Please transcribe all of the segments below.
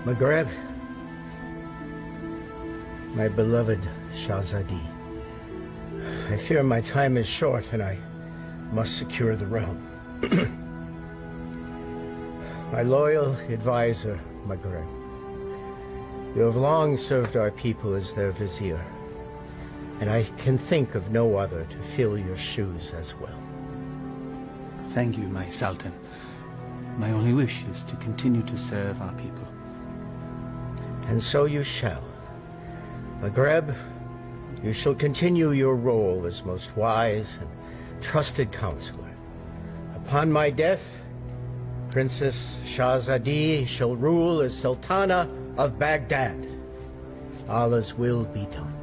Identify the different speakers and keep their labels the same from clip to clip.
Speaker 1: Maghreb, my beloved Shahzadi, I fear my time is short and I must secure the realm. My loyal advisor, Maghreb, you have long served our people as their vizier, and I can think of no other to fill your shoes as well.
Speaker 2: Thank you, my Sultan. My only wish is to continue to serve our people.
Speaker 1: And so you shall. Maghreb, you shall continue your role as most wise and trusted counselor. Upon my death, Princess Shahzadi shall rule as Sultana of Baghdad. Allah's will be done.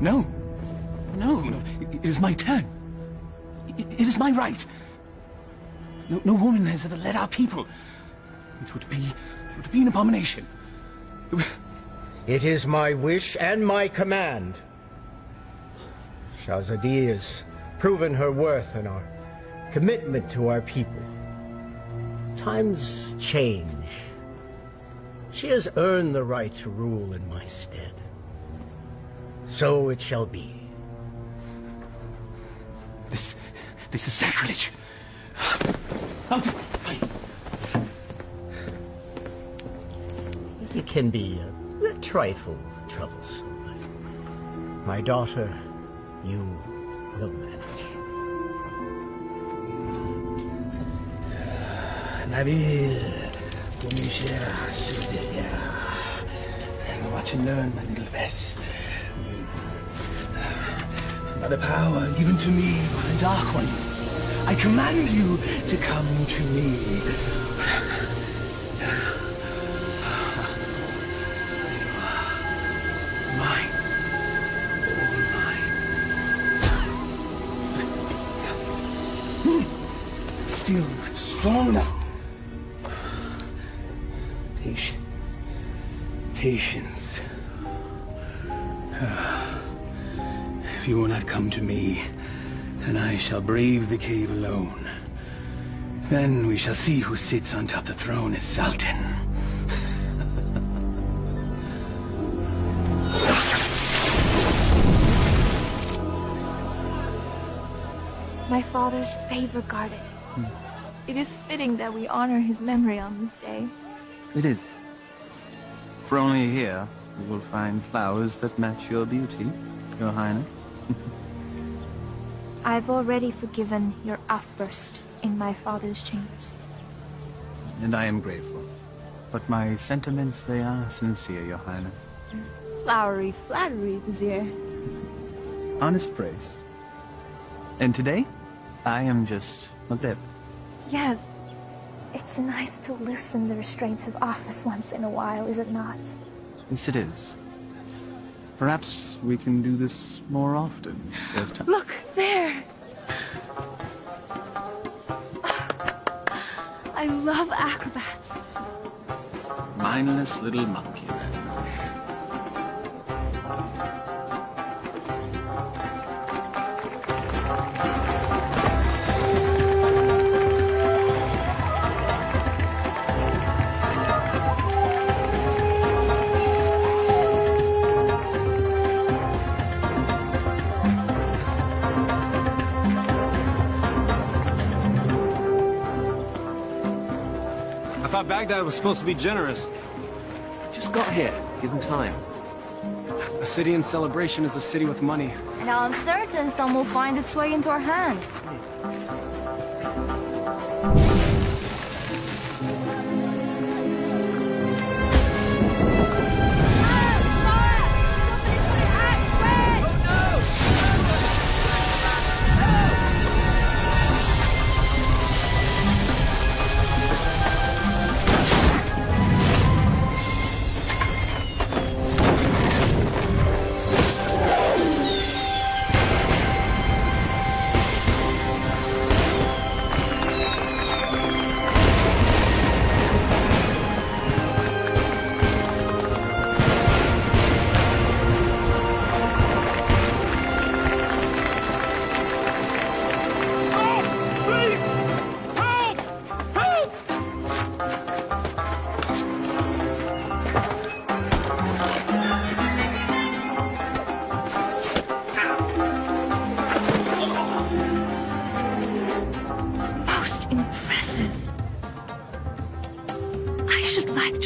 Speaker 2: No. No. It is my turn. It is my right. No woman has ever led our people. It would be an abomination.
Speaker 1: It is my wish and my command. Shahzadi has proven her worth and our commitment to our people. Times change. She has earned the right to rule in my stead. So it shall be.
Speaker 2: This is sacrilege.
Speaker 1: It can be a trifle troublesome, but my daughter, you will manage.
Speaker 2: Nabil, watch and learn, my little Bess. By the power given to me by the Dark One, I command you to come to me. Mine. All mine. Still not strong enough. Patience. Patience. If you will not come to me, then I shall brave the cave alone. Then we shall see who sits on top the throne as Sultan.
Speaker 3: My father's favor guarded. It is fitting that we honor his memory on this day.
Speaker 2: It is. For only here you will find flowers that match your beauty, Your Highness.
Speaker 3: I've already forgiven your outburst in my father's chambers.
Speaker 2: And I am grateful. But my sentiments, they are sincere, Your Highness.
Speaker 3: Flowery flattery, Vizier.
Speaker 2: Honest praise. And today, I am just Maghreb.
Speaker 3: Yes. It's nice to loosen the restraints of office once in a while, is it not?
Speaker 2: Yes, it is. Perhaps we can do this more often. There's time.
Speaker 3: Look, there! I love acrobats.
Speaker 2: Mindless little monkey.
Speaker 4: I thought Baghdad was supposed to be generous.
Speaker 5: Just got here. Give him time.
Speaker 4: A city in celebration is a city with money.
Speaker 3: And I'm certain some will find its way into our hands.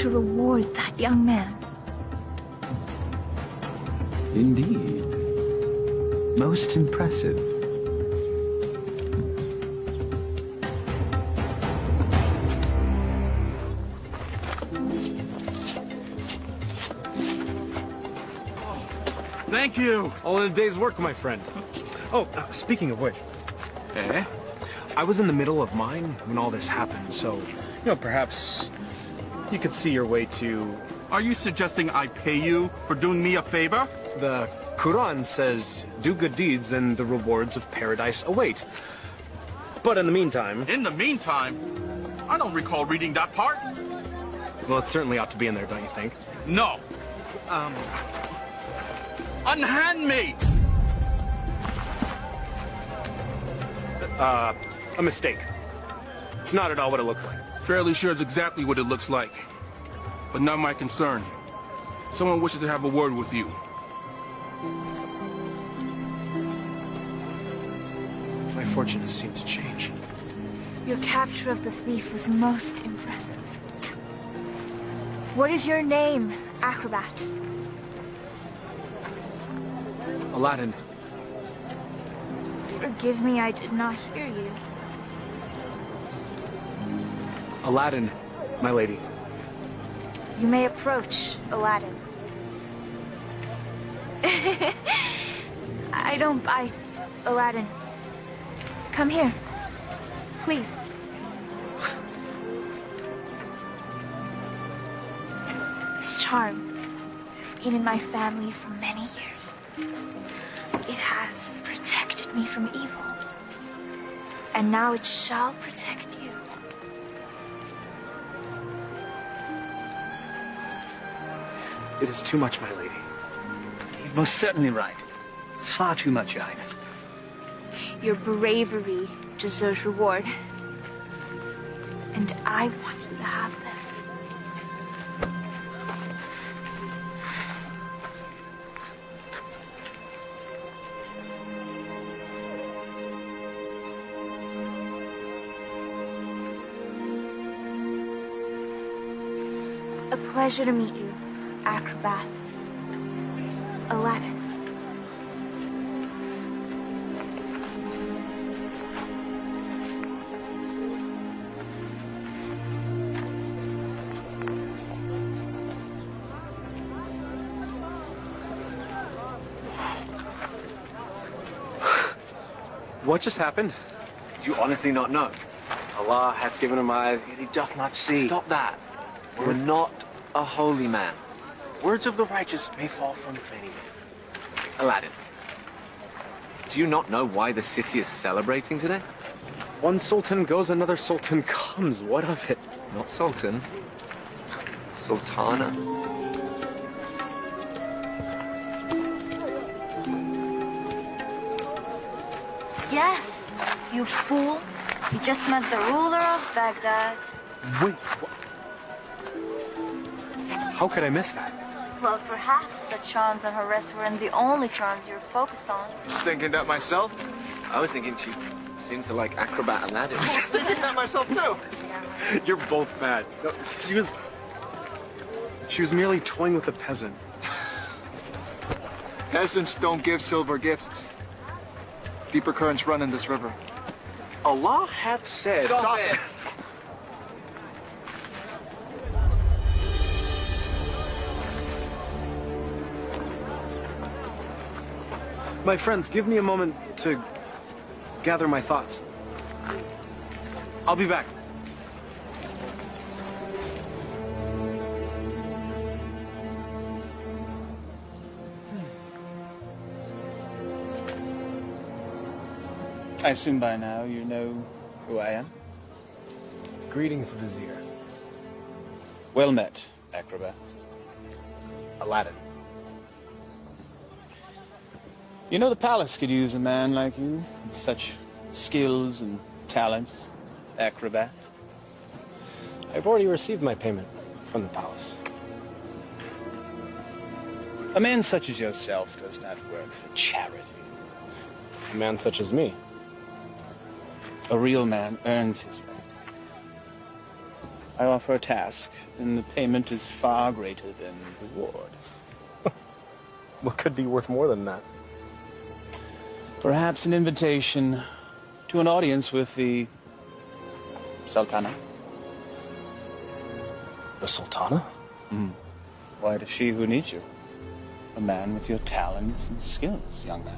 Speaker 3: to reward that young man.
Speaker 2: Indeed. Most impressive.
Speaker 4: Thank you. All in a day's work, my friend. Oh, speaking of which. Eh? I was in the middle of mine when all this happened, so, perhaps you could see your way to...
Speaker 6: Are you suggesting I pay you for doing me a favor?
Speaker 4: The Quran says, do good deeds and the rewards of paradise await. But in the meantime...
Speaker 6: In the meantime, I don't recall reading that part.
Speaker 4: Well, it certainly ought to be in there, don't you think?
Speaker 6: No. Unhand me!
Speaker 4: A mistake. It's not at all what it looks like.
Speaker 6: Fairly sure it's exactly what it looks like. But not my concern. Someone wishes to have a word with you.
Speaker 4: My fortunes seem to change.
Speaker 3: Your capture of the thief was most impressive. What is your name, acrobat?
Speaker 4: Aladdin.
Speaker 3: Forgive me, I did not hear you.
Speaker 4: Aladdin, my lady.
Speaker 3: You may approach, Aladdin. I don't bite, Aladdin. Come here, please. This charm has been in my family for many years. It has protected me from evil. And now it shall protect you.
Speaker 4: It is too much, my lady.
Speaker 2: He's most certainly right. It's far too much, Your Highness.
Speaker 3: Your bravery deserves reward. And I want you to have this. A pleasure to meet you, acrobats. Aladdin.
Speaker 4: What just happened?
Speaker 5: Do you honestly not know? Allah hath given him eyes, yet he doth not see. Stop that. We're not a holy man. Words of the righteous may fall from many men. Aladdin, do you not know why the city is celebrating today?
Speaker 4: One sultan goes, another sultan comes. What of it?
Speaker 5: Not sultan. Sultana.
Speaker 7: Yes, you fool. You just met the ruler of Baghdad.
Speaker 4: Wait, what? How could I miss that?
Speaker 7: Well, perhaps the charms on her wrist weren't the only charms you were focused on.
Speaker 8: Was thinking that myself.
Speaker 5: I was thinking she seemed to like acrobat Aladdin.
Speaker 8: I was thinking that myself too.
Speaker 4: You're both bad. No, she was merely toying with a peasant.
Speaker 8: Peasants don't give silver gifts. Deeper currents run in this river.
Speaker 4: Allah hath said...
Speaker 8: Stop it!
Speaker 4: My friends, give me a moment to gather my thoughts. I'll be back.
Speaker 2: I assume by now you know who I am.
Speaker 4: Greetings, Vizier.
Speaker 2: Well met, acrobat.
Speaker 4: Aladdin.
Speaker 2: You know the palace could use a man like you, with such skills and talents, acrobat.
Speaker 4: I've already received my payment from the palace.
Speaker 2: A man such as yourself does not work for charity.
Speaker 4: A man such as me.
Speaker 2: A real man earns his right. I offer a task, and the payment is far greater than the reward.
Speaker 4: What could be worth more than that?
Speaker 2: Perhaps an invitation to an audience with the Sultana.
Speaker 4: The Sultana?
Speaker 2: Why, it is she who needs you. A man with your talents and skills, young man.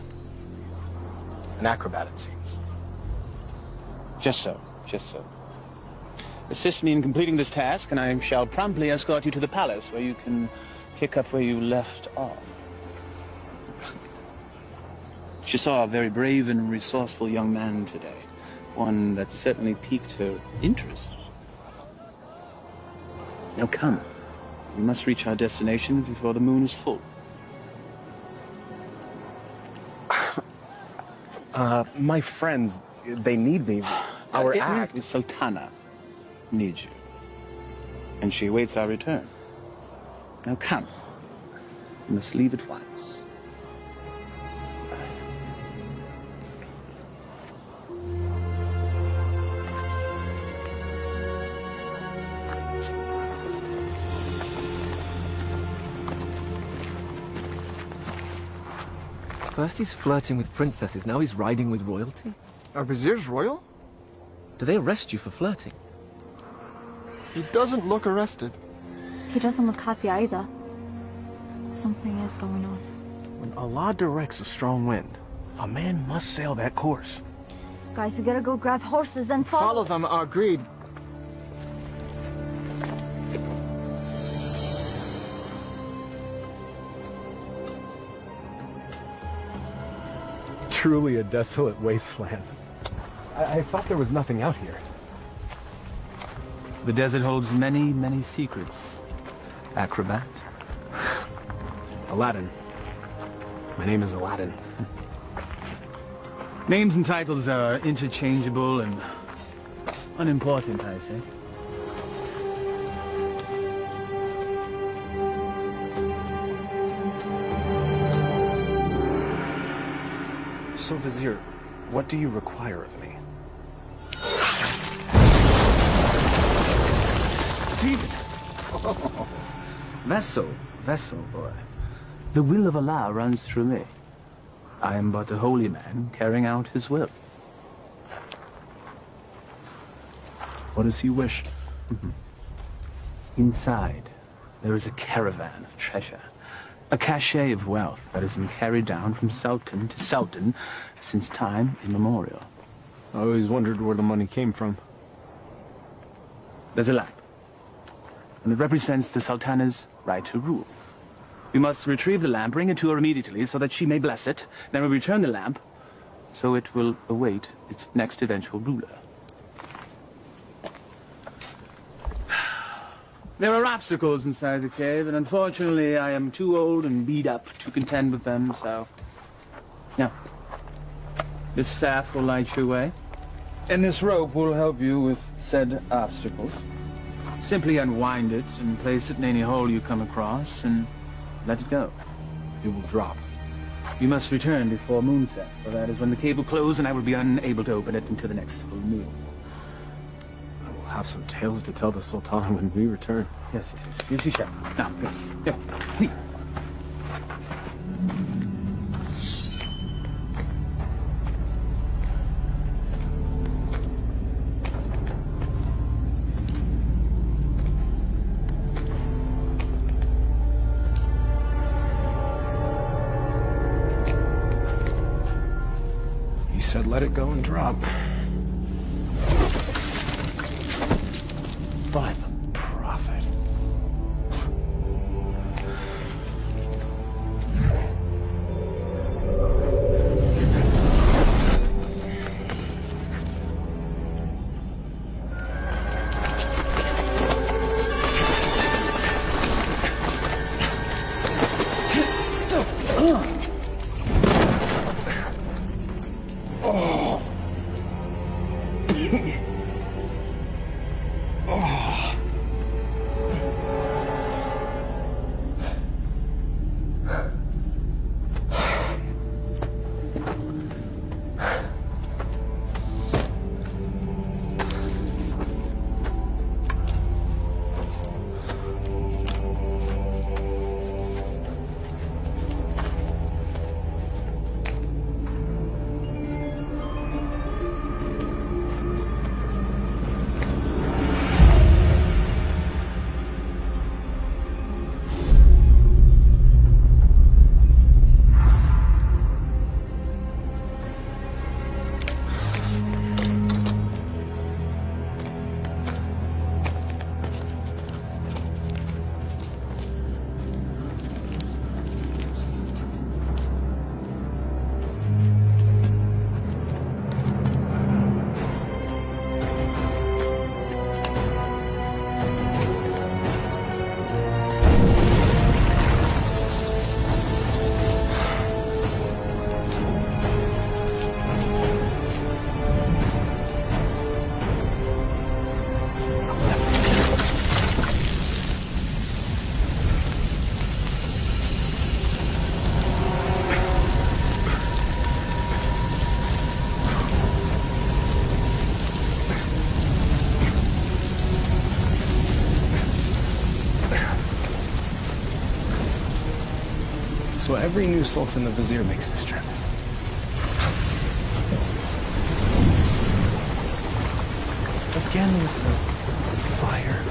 Speaker 4: An acrobat, it seems.
Speaker 2: Just so, just so. Assist me in completing this task, and I shall promptly escort you to the palace, where you can pick up where you left off. She saw a very brave and resourceful young man today. One that certainly piqued her interest. Now come. We must reach our destination before the moon is full.
Speaker 4: My friends, they need me. Our act.
Speaker 2: The Sultana needs you. And she awaits our return. Now come. We must leave at once.
Speaker 9: First he's flirting with princesses, now he's riding with royalty?
Speaker 8: Our vizier's royal?
Speaker 9: Do they arrest you for flirting?
Speaker 8: He doesn't look arrested.
Speaker 7: He doesn't look happy either. Something is going on.
Speaker 5: When Allah directs a strong wind, a man must sail that course.
Speaker 7: Guys, we gotta go grab horses and
Speaker 8: Follow them, agreed.
Speaker 4: Truly a desolate wasteland. I thought there was nothing out here.
Speaker 2: The desert holds many, many secrets. Acrobat.
Speaker 4: Aladdin. My name is Aladdin.
Speaker 2: Names and titles are interchangeable and unimportant, I say.
Speaker 4: So, Vizier, what do you require of me?
Speaker 2: Stephen! Vessel, boy. The will of Allah runs through me. I am but a holy man carrying out his will.
Speaker 4: What does he wish?
Speaker 2: Inside, there is a caravan of treasure. A cachet of wealth that has been carried down from sultan to sultan since time immemorial.
Speaker 4: I always wondered where the money came from.
Speaker 2: There's a lamp, and it represents the sultana's right to rule. We must retrieve the lamp, bring it to her immediately so that she may bless it. Then we return the lamp, so it will await its next eventual ruler. There are obstacles inside the cave, and unfortunately I am too old and beat up to contend with them, so... Now, this staff will light your way, and this rope will help you with said obstacles. Simply unwind it and place it in any hole you come across, and let it go.
Speaker 4: It will drop.
Speaker 2: You must return before moonset, for that is when the cave will close and I will be unable to open it until the next full moon.
Speaker 4: I will have some tales to tell the Sultan when we return.
Speaker 2: Yes, you shall. Now, here, please.
Speaker 4: He said let it go and drop.
Speaker 5: By the Prophet.
Speaker 4: So every new sultan the vizier makes this trip. Again with the fire.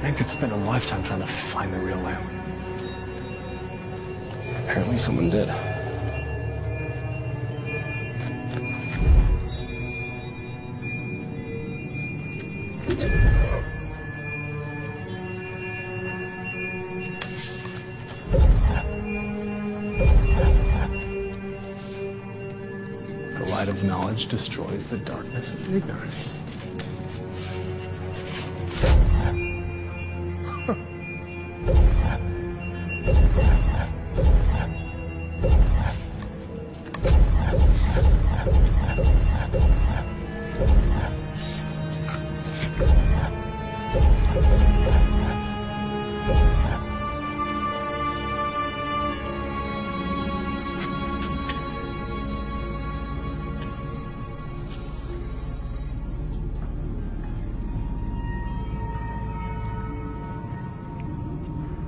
Speaker 4: Man could spend a lifetime trying to find the real lamp. Apparently someone did. The light of knowledge destroys the darkness of ignorance.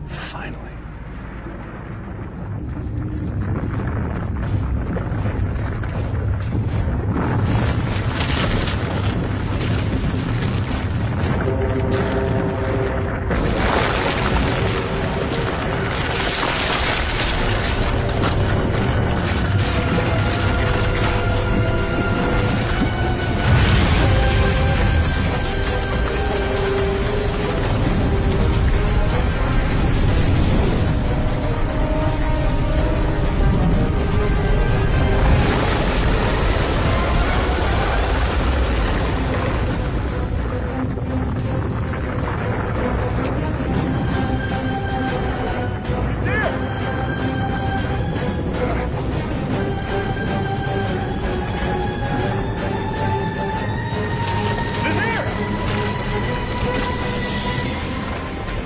Speaker 4: Finally.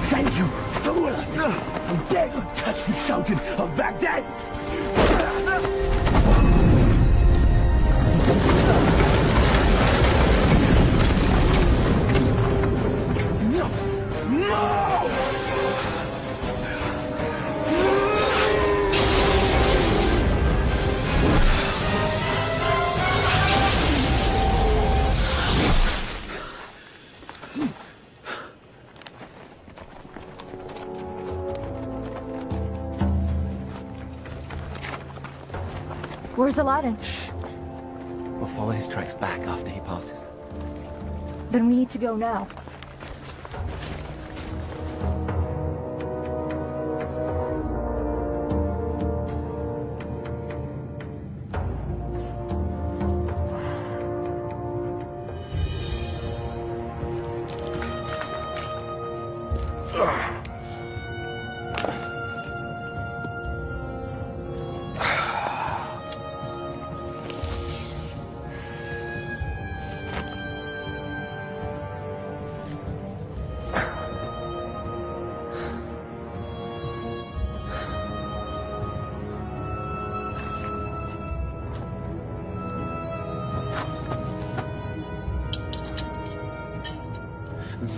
Speaker 2: Thank you, fool! How dare you touch the Sultan of Baghdad! No! No!
Speaker 7: Where's Aladdin?
Speaker 9: Shh. We'll follow his tracks back after he passes.
Speaker 7: Then we need to go now.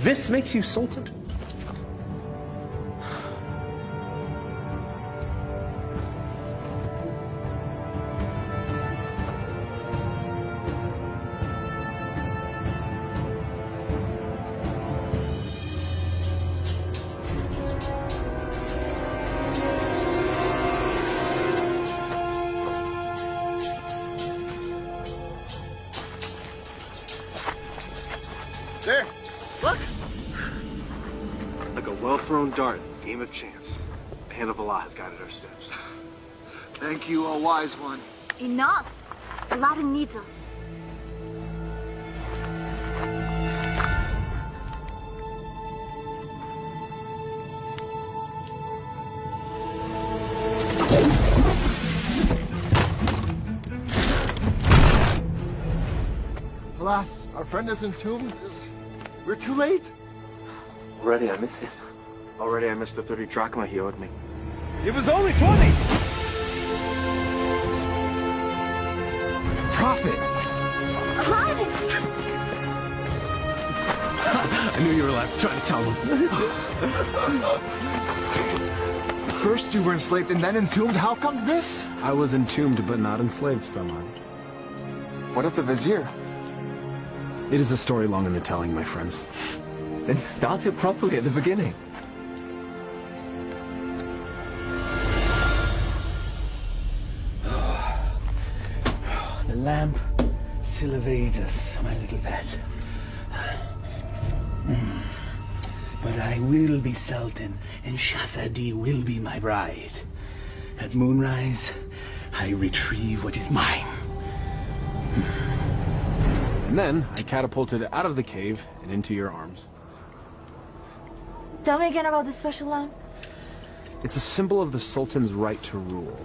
Speaker 4: This makes you Sultan?
Speaker 8: There, look.
Speaker 5: Like a well-thrown dart, game of chance. The hand of Allah has guided our steps.
Speaker 8: Thank you, O wise one.
Speaker 7: Enough! Aladdin needs us.
Speaker 8: Alas, our friend is entombed. We're too late.
Speaker 5: Already I miss him. Already I missed the 30 drachma he owed me.
Speaker 4: It was only 20!
Speaker 9: Prophet!
Speaker 7: Aladdin!
Speaker 4: I knew you were alive. Trying to tell them.
Speaker 8: First you were enslaved and then entombed. How comes this?
Speaker 4: I was entombed but not enslaved, someone.
Speaker 8: What of the vizier?
Speaker 4: It is a story long in the telling, my friends.
Speaker 9: Then start it properly at the beginning.
Speaker 2: The lamp still evades us, my little pet. But I will be Sultan, and Shahzadi will be my bride. At moonrise, I retrieve what is mine.
Speaker 4: And then I catapulted out of the cave and into your arms.
Speaker 7: Tell me again about this special lamp.
Speaker 4: It's a symbol of the Sultan's right to rule.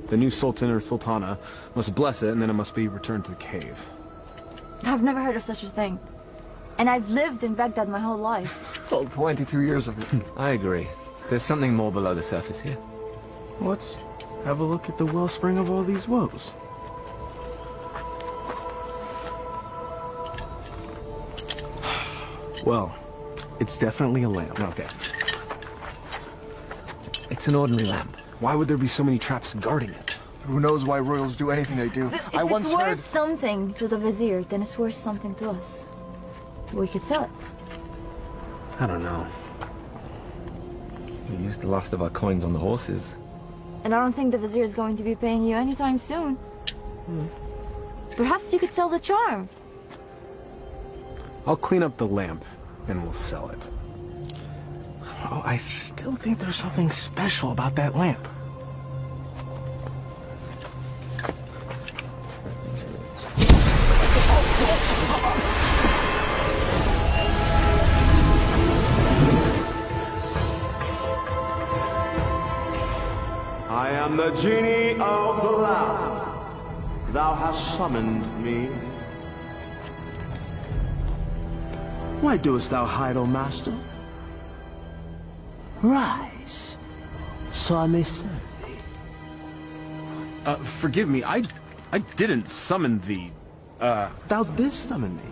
Speaker 4: The new Sultan or Sultana must bless it, and then it must be returned to the cave.
Speaker 7: I've never heard of such a thing. And I've lived in Baghdad my whole life.
Speaker 8: Oh, 22 years of it.
Speaker 9: I agree. There's something more below the surface here.
Speaker 5: Let's have a look at the wellspring of all these woes. Well, it's definitely a lamp.
Speaker 4: Okay.
Speaker 9: It's an ordinary lamp.
Speaker 4: Why would there be so many traps guarding it?
Speaker 8: Who knows why royals do anything they do?
Speaker 7: If
Speaker 8: I once
Speaker 7: it's worth
Speaker 8: heard...
Speaker 7: something to the vizier, then it's worth something to us. We could sell it.
Speaker 4: I don't know.
Speaker 9: We used the last of our coins on the horses.
Speaker 7: And I don't think the vizier is going to be paying you anytime soon. Perhaps you could sell the charm.
Speaker 4: I'll clean up the lamp, and we'll sell it.
Speaker 5: Oh, I still think there's something special about that lamp.
Speaker 10: I am the genie of the lamp. Thou hast summoned me. Why doest thou hide, O master? Rise, so I may serve thee.
Speaker 4: Forgive me, I didn't summon thee.
Speaker 10: Thou didst summon me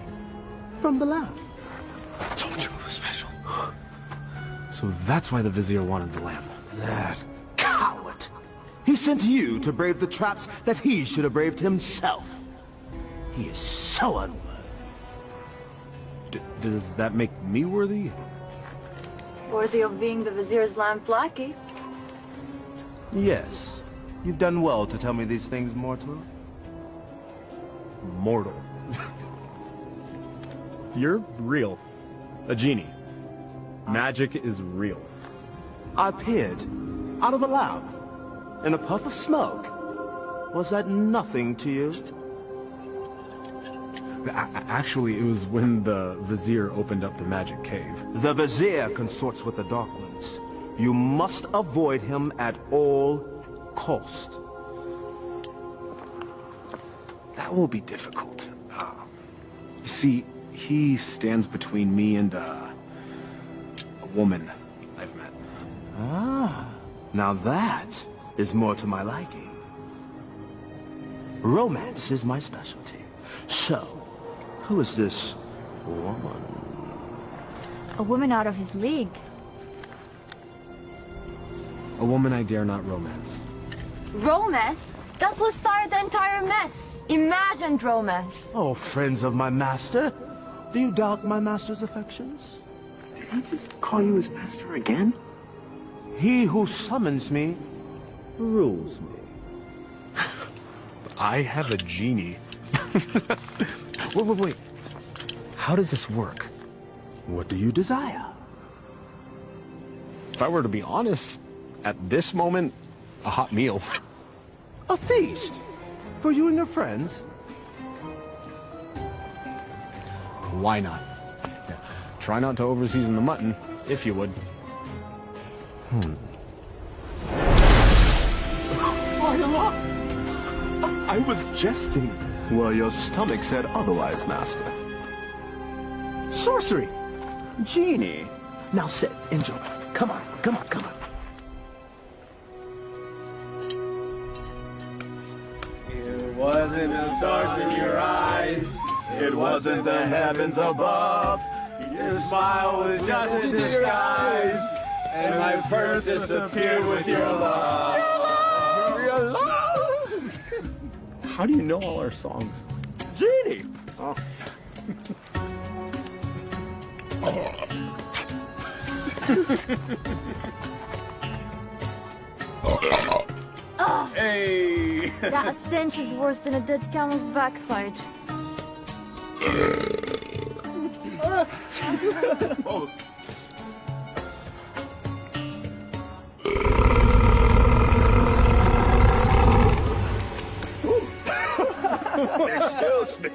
Speaker 10: from the lamp.
Speaker 4: I told you it was special. So that's why the vizier wanted the lamp.
Speaker 10: That coward! He sent you to brave the traps that he should have braved himself. He is so unworthy.
Speaker 4: Does that make me worthy?
Speaker 7: Worthy of being the vizier's lamp lackey.
Speaker 10: Yes, you've done well to tell me these things, mortal.
Speaker 4: Mortal. You're real. A genie. Magic is real.
Speaker 10: I appeared out of a lamp in a puff of smoke. Was that nothing to you?
Speaker 4: Actually, it was when the vizier opened up the magic cave.
Speaker 10: The vizier consorts with the Dark Ones. You must avoid him at all cost.
Speaker 4: That will be difficult. You see, he stands between me and a woman I've met.
Speaker 10: Ah, now that is more to my liking. Romance is my specialty. So, who is this woman?
Speaker 7: A woman out of his league.
Speaker 4: A woman I dare not romance.
Speaker 7: Romance? That's what started the entire mess. Imagined romance.
Speaker 10: Oh, friends of my master, do you doubt my master's affections?
Speaker 5: Did he just call you his master again?
Speaker 10: He who summons me rules me.
Speaker 4: I have a genie. Wait. How does this work?
Speaker 10: What do you desire?
Speaker 4: If I were to be honest, at this moment, a hot meal.
Speaker 10: A feast? For you and your friends?
Speaker 4: Why not? Yeah. Try not to overseason the mutton, if you would.
Speaker 10: I was jesting while your stomach said otherwise, Master. Sorcery! Genie! Now sit, enjoy. Come on, come on, come on.
Speaker 5: It wasn't the stars in your eyes. It wasn't the heavens above. Your smile was just a disguise. And my purse disappeared with your love.
Speaker 10: Your love!
Speaker 4: How do you know all our songs?
Speaker 10: Genie!
Speaker 4: Oh. Hey!
Speaker 7: That stench is worse than a dead camel's backside.
Speaker 10: Excuse me.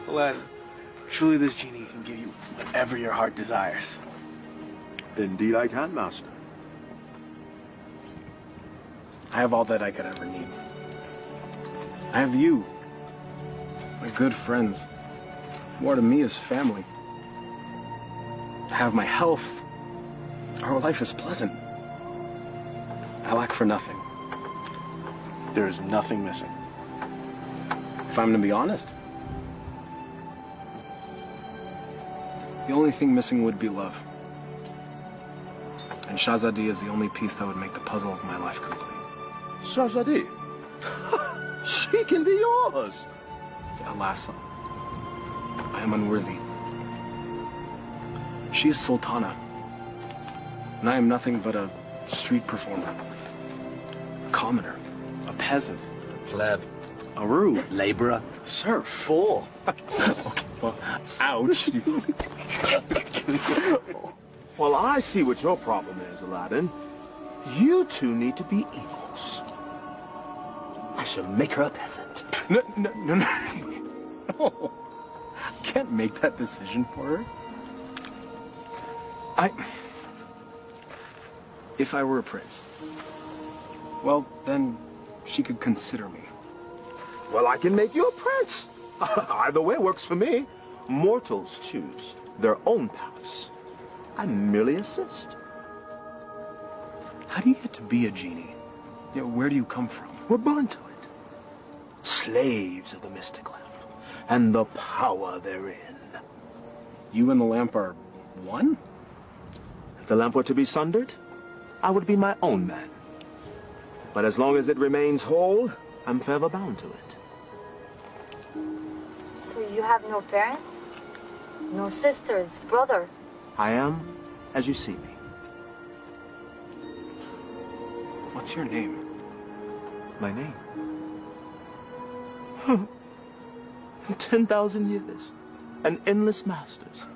Speaker 5: Aladdin, truly this genie can give you whatever your heart desires.
Speaker 10: Indeed I can, Master.
Speaker 5: I have all that I could ever need. I have you, my good friends. More to me is family. I have my health. Our life is pleasant. I lack for nothing. There is nothing missing. If I'm to be honest, the only thing missing would be love. And Shahzadi is the only piece that would make the puzzle of my life complete.
Speaker 10: Shahzadi? She can be yours.
Speaker 5: Alas, I am unworthy. She is Sultana, and I am nothing but a street performer, a commoner, a peasant, a pleb, a rube,
Speaker 9: Laborer.
Speaker 5: serf, fool. Well, ouch.
Speaker 10: Well, I see what your problem is, Aladdin. You two need to be equals. I shall make her a peasant.
Speaker 5: No. No. I can't make that decision for her. If I were a prince, well, then she could consider me.
Speaker 10: Well, I can make you a prince. Either way works for me. Mortals choose their own paths. I merely assist.
Speaker 5: How do you get to be a genie? You know, where do you come from?
Speaker 10: We're born to it. Slaves of the mystic lamp and the power therein.
Speaker 5: You and the lamp are one?
Speaker 10: If the lamp were to be sundered, I would be my own man. But as long as it remains whole, I'm forever bound to it.
Speaker 7: So you have no parents? No sisters, brother?
Speaker 10: I am as you see me.
Speaker 5: What's your name?
Speaker 10: My name? 10,000 years and endless masters.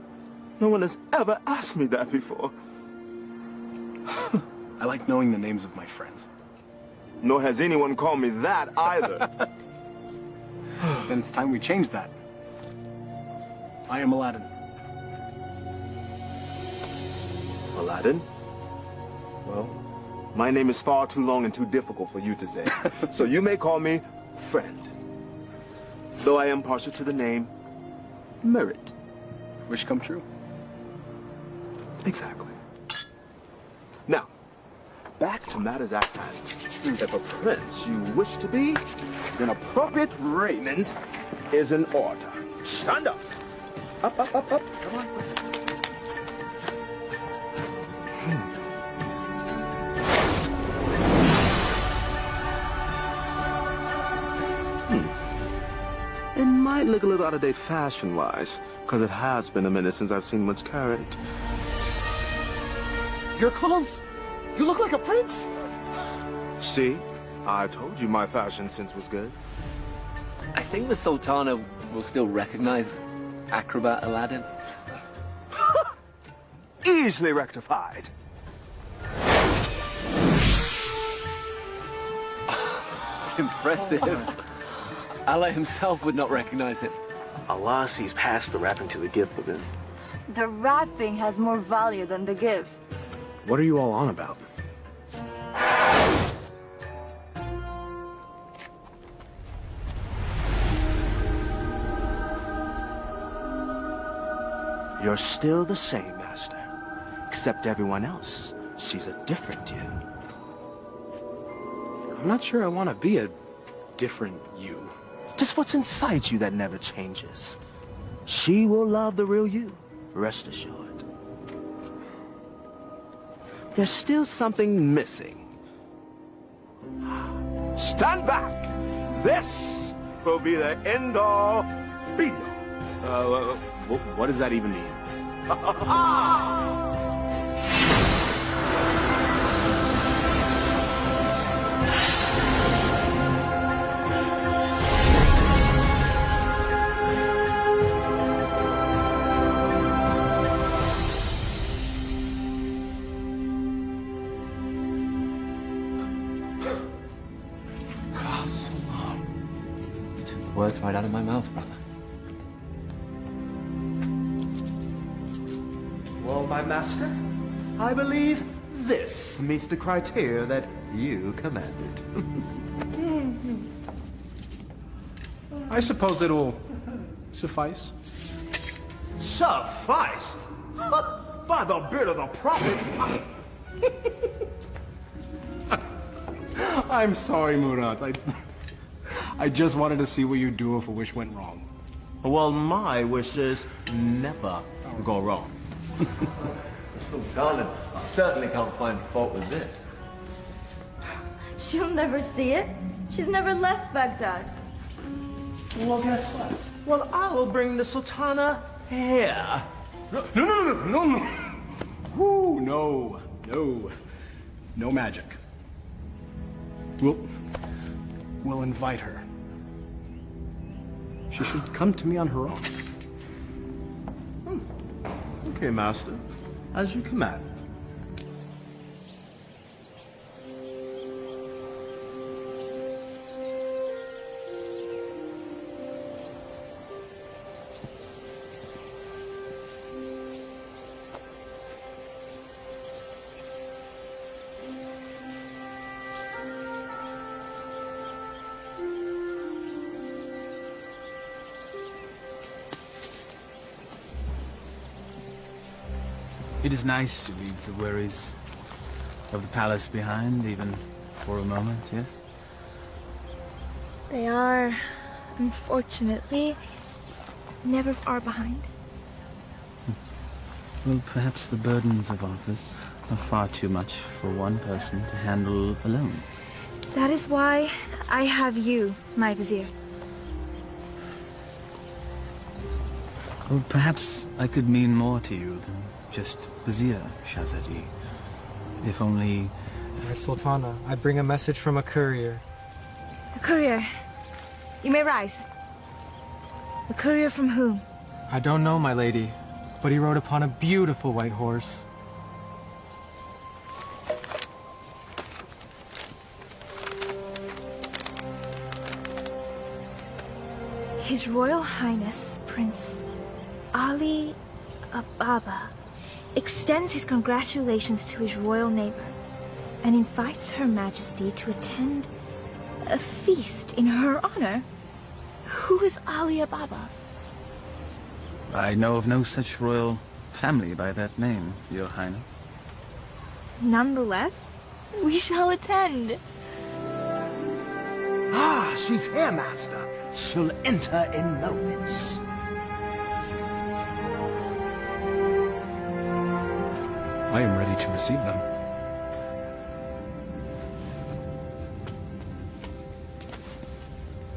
Speaker 10: No one has ever asked me that before.
Speaker 5: I like knowing the names of my friends.
Speaker 10: Nor has anyone called me that either.
Speaker 5: Then it's time we change that. I am Aladdin.
Speaker 10: Aladdin? Well, my name is far too long and too difficult for you to say. So you may call me friend. Though I am partial to the name Merit.
Speaker 5: Wish come true.
Speaker 10: Exactly. Now, back to matters at hand. If a prince you wish to be, then appropriate raiment is in order. Stand up. Up, up, up, up. Come on. It might look a little out of date fashion-wise, because it has been a minute since I've seen what's current.
Speaker 5: Your clothes? You look like a prince.
Speaker 10: See? I told you my fashion sense was good.
Speaker 9: I think the Sultana will still recognize
Speaker 5: Acrobat Aladdin?
Speaker 10: Easily rectified.
Speaker 5: It's impressive. Allah himself would not recognize it.
Speaker 11: Allah sees past the wrapping to the gift within.
Speaker 7: The wrapping has more value than the gift.
Speaker 4: What are you all on about?
Speaker 10: You're still the same, Master. Except everyone else sees a different you.
Speaker 4: I'm not sure I want to be a different you.
Speaker 10: Just what's inside you that never changes. She will love the real you, rest assured. There's still something missing. Stand back! This will be the end-all, be-all.
Speaker 4: What does that even mean?
Speaker 9: Words right out of my mouth, brother.
Speaker 10: Well, my master, I believe this meets the criteria that you commanded.
Speaker 4: I suppose it'll suffice.
Speaker 10: Suffice? By the beard of the prophet!
Speaker 2: I'm sorry, Murad. I just wanted to see what you'd do if a wish went wrong.
Speaker 10: Well, my wishes never go wrong.
Speaker 9: Sultana certainly can't find fault with this.
Speaker 7: She'll never see it. She's never left Baghdad.
Speaker 10: Well, guess what? Well, I will bring the Sultana here.
Speaker 2: No. Woo, no. No magic. We'll invite her. She should come to me on her own.
Speaker 10: Okay, master. As you command.
Speaker 12: It is nice to leave the worries of the palace behind, even for a moment, yes?
Speaker 3: They are, unfortunately, never far behind.
Speaker 12: Well, perhaps the burdens of office are far too much for one person to handle alone.
Speaker 3: That is why I have you, my vizier.
Speaker 12: Well, perhaps I could mean more to you than just Vizier, Shahzadi. If only...
Speaker 13: Sultana, I bring a message from a courier.
Speaker 3: A courier. You may rise. A courier from whom?
Speaker 13: I don't know, my lady, but he rode upon a beautiful white horse.
Speaker 3: His Royal Highness, Prince Ali Ababa, extends his congratulations to his royal neighbor and invites Her Majesty to attend a feast in her honor. Who is Ali Ababa?
Speaker 12: I know of no such royal family by that name, Your Highness.
Speaker 3: Nonetheless, we shall attend.
Speaker 10: Ah, she's here, master. She'll enter in moments.
Speaker 2: I am ready to receive them.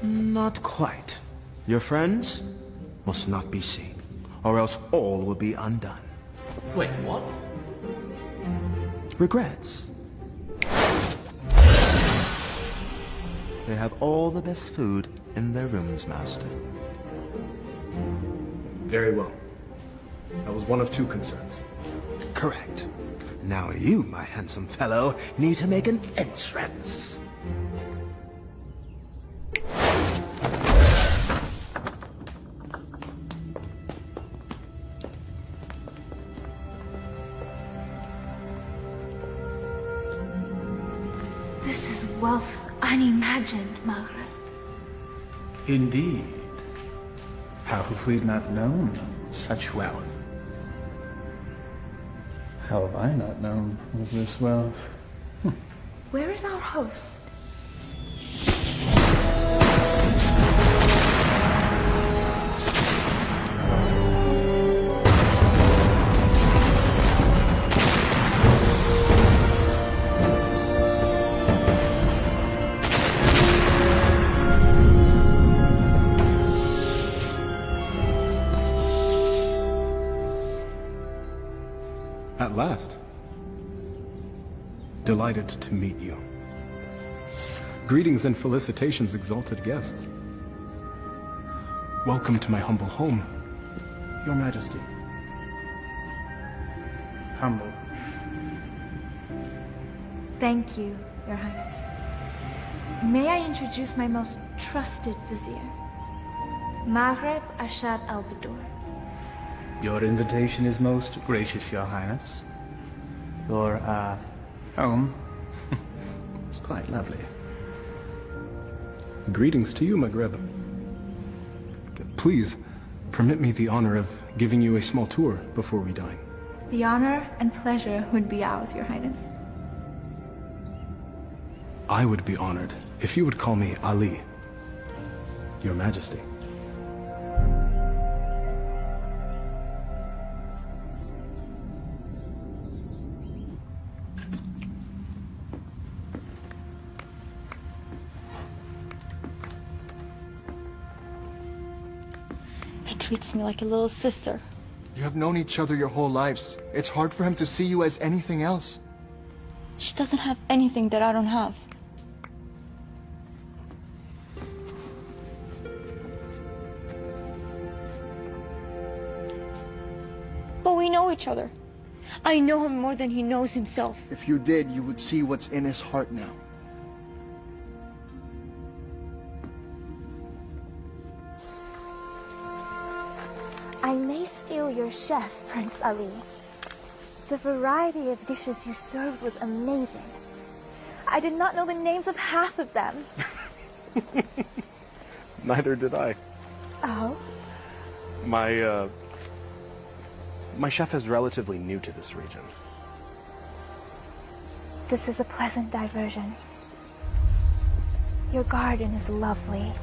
Speaker 10: Not quite. Your friends must not be seen, or else all will be undone.
Speaker 9: Wait, what?
Speaker 10: Regrets. They have all the best food in their rooms, master.
Speaker 4: Very well. That was one of two concerns.
Speaker 10: Correct. Now you, my handsome fellow, need to make an entrance.
Speaker 3: This is wealth unimagined, Maghreb.
Speaker 12: Indeed. How have we not known such wealth? How have I not known of this wealth?
Speaker 3: Where is our host?
Speaker 4: At last. Delighted to meet you. Greetings and felicitations, exalted guests. Welcome to my humble home, Your Majesty.
Speaker 12: Humble.
Speaker 3: Thank you, Your Highness. May I introduce my most trusted vizier, Maghreb Ashad al-Badur.
Speaker 12: Your invitation is most gracious, Your Highness. Your, home is quite lovely.
Speaker 4: Greetings to you, Maghreb. Please, permit me the honor of giving you a small tour before we dine.
Speaker 3: The honor and pleasure would be ours, Your Highness.
Speaker 4: I would be honored if you would call me Ali, Your Majesty.
Speaker 7: He treats me like a little sister.
Speaker 8: You have known each other your whole lives. It's hard for him to see you as anything else.
Speaker 7: She doesn't have anything that I don't have. But we know each other. I know him more than he knows himself.
Speaker 8: If you did, you would see what's in his heart now.
Speaker 3: I may steal your chef, Prince Ali. The variety of dishes you served was amazing. I did not know the names of half of them.
Speaker 4: Neither did I.
Speaker 3: Oh?
Speaker 5: My chef is relatively new to this region.
Speaker 3: This is a pleasant diversion. Your garden is lovely.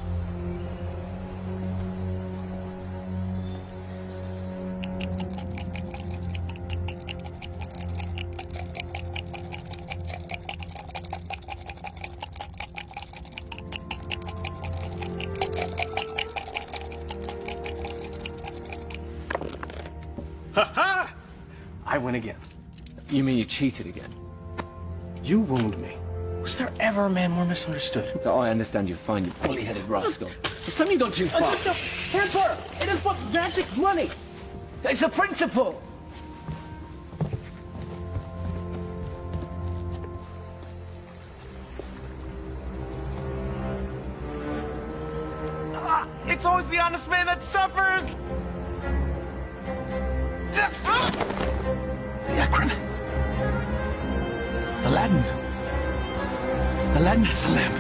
Speaker 5: Ha-ha! I win again.
Speaker 9: You mean you cheated again?
Speaker 5: You wound me. Was there ever a man more misunderstood?
Speaker 9: Oh, I understand you're fine, you bully-headed rascal. This time you've gone too far.
Speaker 1: Temper! It is but magic money!
Speaker 9: It's a principle!
Speaker 5: It's always the honest man that suffers!
Speaker 2: The acromats. Aladdin. Aladdin has the lamp.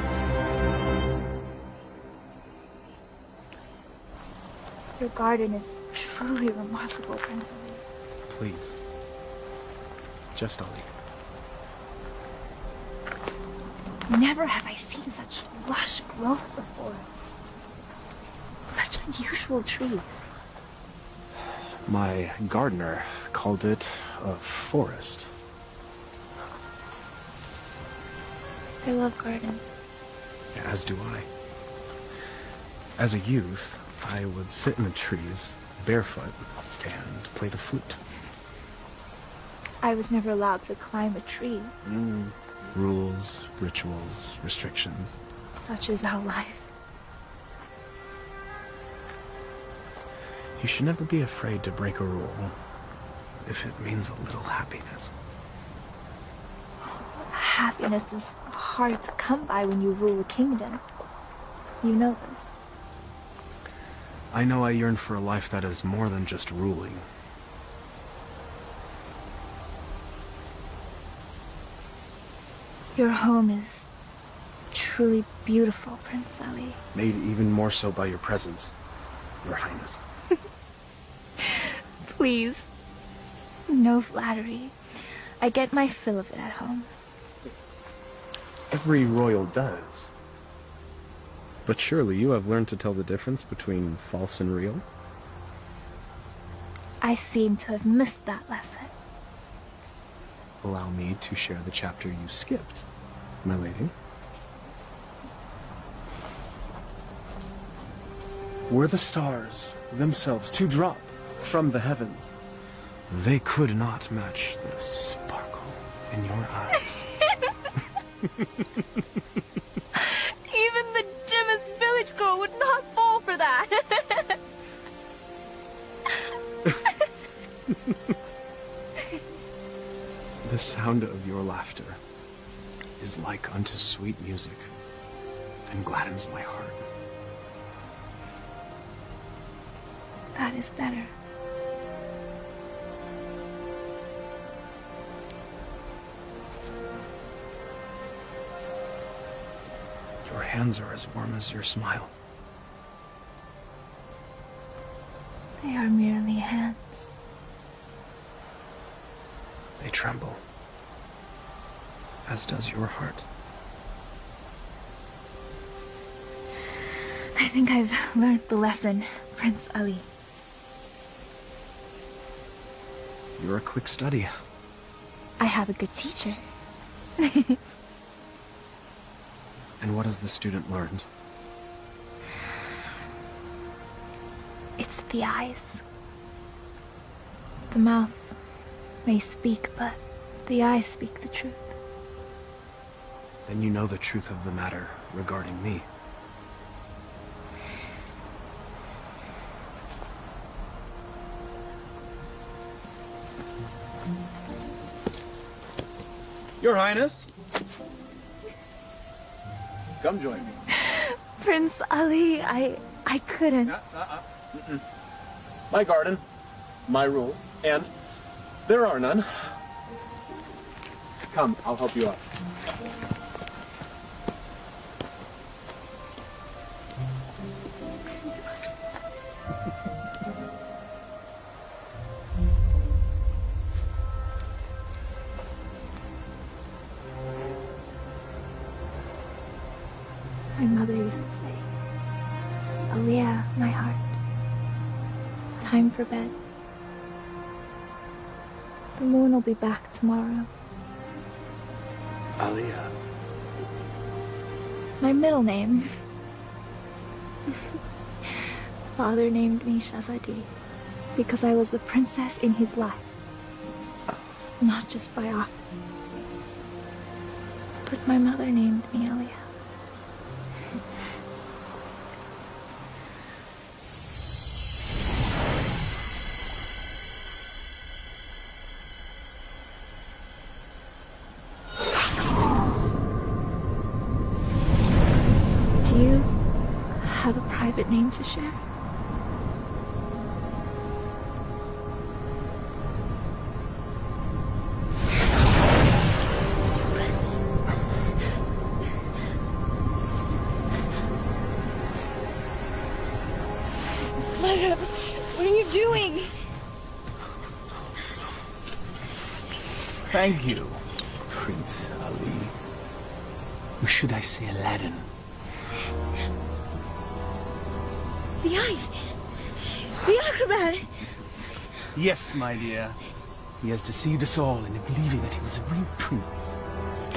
Speaker 3: Your garden is truly remarkable, Prince Ali.
Speaker 4: Please. Just Ali.
Speaker 3: Never have I seen such lush growth before. Such unusual trees.
Speaker 4: My gardener called it a forest.
Speaker 3: I love gardens.
Speaker 4: As do I. As a youth, I would sit in the trees, barefoot, and play the flute.
Speaker 3: I was never allowed to climb a tree.
Speaker 4: Rules, rituals, restrictions.
Speaker 3: Such is our life.
Speaker 4: You should never be afraid to break a rule if it means a little happiness.
Speaker 3: Happiness is hard to come by when you rule a kingdom. You know this.
Speaker 4: I know I yearn for a life that is more than just ruling.
Speaker 3: Your home is truly beautiful, Prince Ali.
Speaker 4: Made even more so by your presence, Your Highness.
Speaker 3: Please. No flattery. I get my fill of it at home.
Speaker 4: Every royal does. But surely you have learned to tell the difference between false and real?
Speaker 3: I seem to have missed that lesson.
Speaker 4: Allow me to share the chapter you skipped, my lady. Were the stars themselves to drop from the heavens, they could not match the sparkle in your eyes.
Speaker 3: Even the dimmest village girl would not fall for that.
Speaker 4: The sound of your laughter is like unto sweet music and gladdens my heart.
Speaker 3: That is better.
Speaker 4: Your hands are as warm as your smile.
Speaker 3: They are merely hands.
Speaker 4: They tremble, as does your heart.
Speaker 3: I think I've learned the lesson, Prince Ali.
Speaker 4: You're a quick study.
Speaker 3: I have a good teacher.
Speaker 4: And what has the student learned?
Speaker 3: It's the eyes. The mouth may speak, but the eyes speak the truth.
Speaker 4: Then you know the truth of the matter regarding me.
Speaker 12: Your Highness. Come join me.
Speaker 3: Prince Ali, I couldn't.
Speaker 12: My garden, my rules, and there are none. Come, I'll help you out.
Speaker 3: My mother used to say, Aliyah, my heart, time for bed. The moon will be back tomorrow.
Speaker 4: Aliyah.
Speaker 3: My middle name. Father named me Shazadi because I was the princess in his life. Not just by office. But my mother named me Aliyah. Do you have a private name to share? Mother, what are you doing?
Speaker 2: Thank you, Prince Ali. Or should I say Aladdin?
Speaker 3: The eyes! The acrobat!
Speaker 2: Yes, my dear. He has deceived us all into believing that he was a real prince.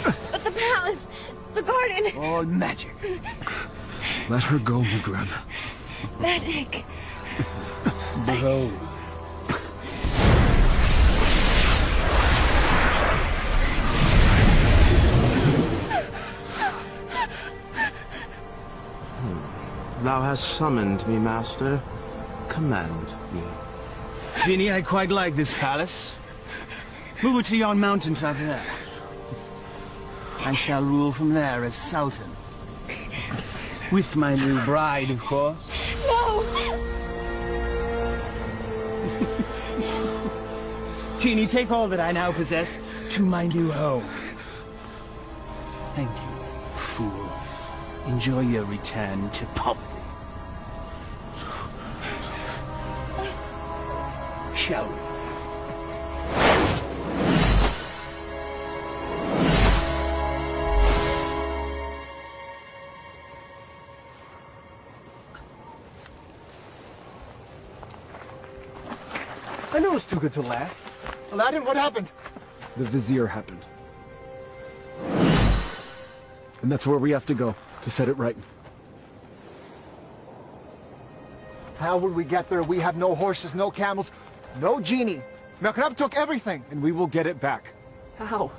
Speaker 3: But the palace! The garden!
Speaker 2: All magic.
Speaker 9: Let her go, Maghreb.
Speaker 3: Magic!
Speaker 2: Bro.
Speaker 10: Thou hast summoned me, Master. command me.
Speaker 2: Genie, I quite like this palace. Move it to yon mountaintop there. I shall rule from there as Sultan. With my new bride, of course.
Speaker 3: No!
Speaker 2: Genie, take all that I now possess to my new home. Thank you, fool. Enjoy your return to poverty. Shall we?
Speaker 4: I know it's too good to last.
Speaker 8: Aladdin, what happened?
Speaker 4: The Vizier happened. And that's where we have to go, to set it right.
Speaker 8: How will we get there? We have no horses, no camels, no genie. Makrab took everything.
Speaker 4: And we will get it back.
Speaker 9: How?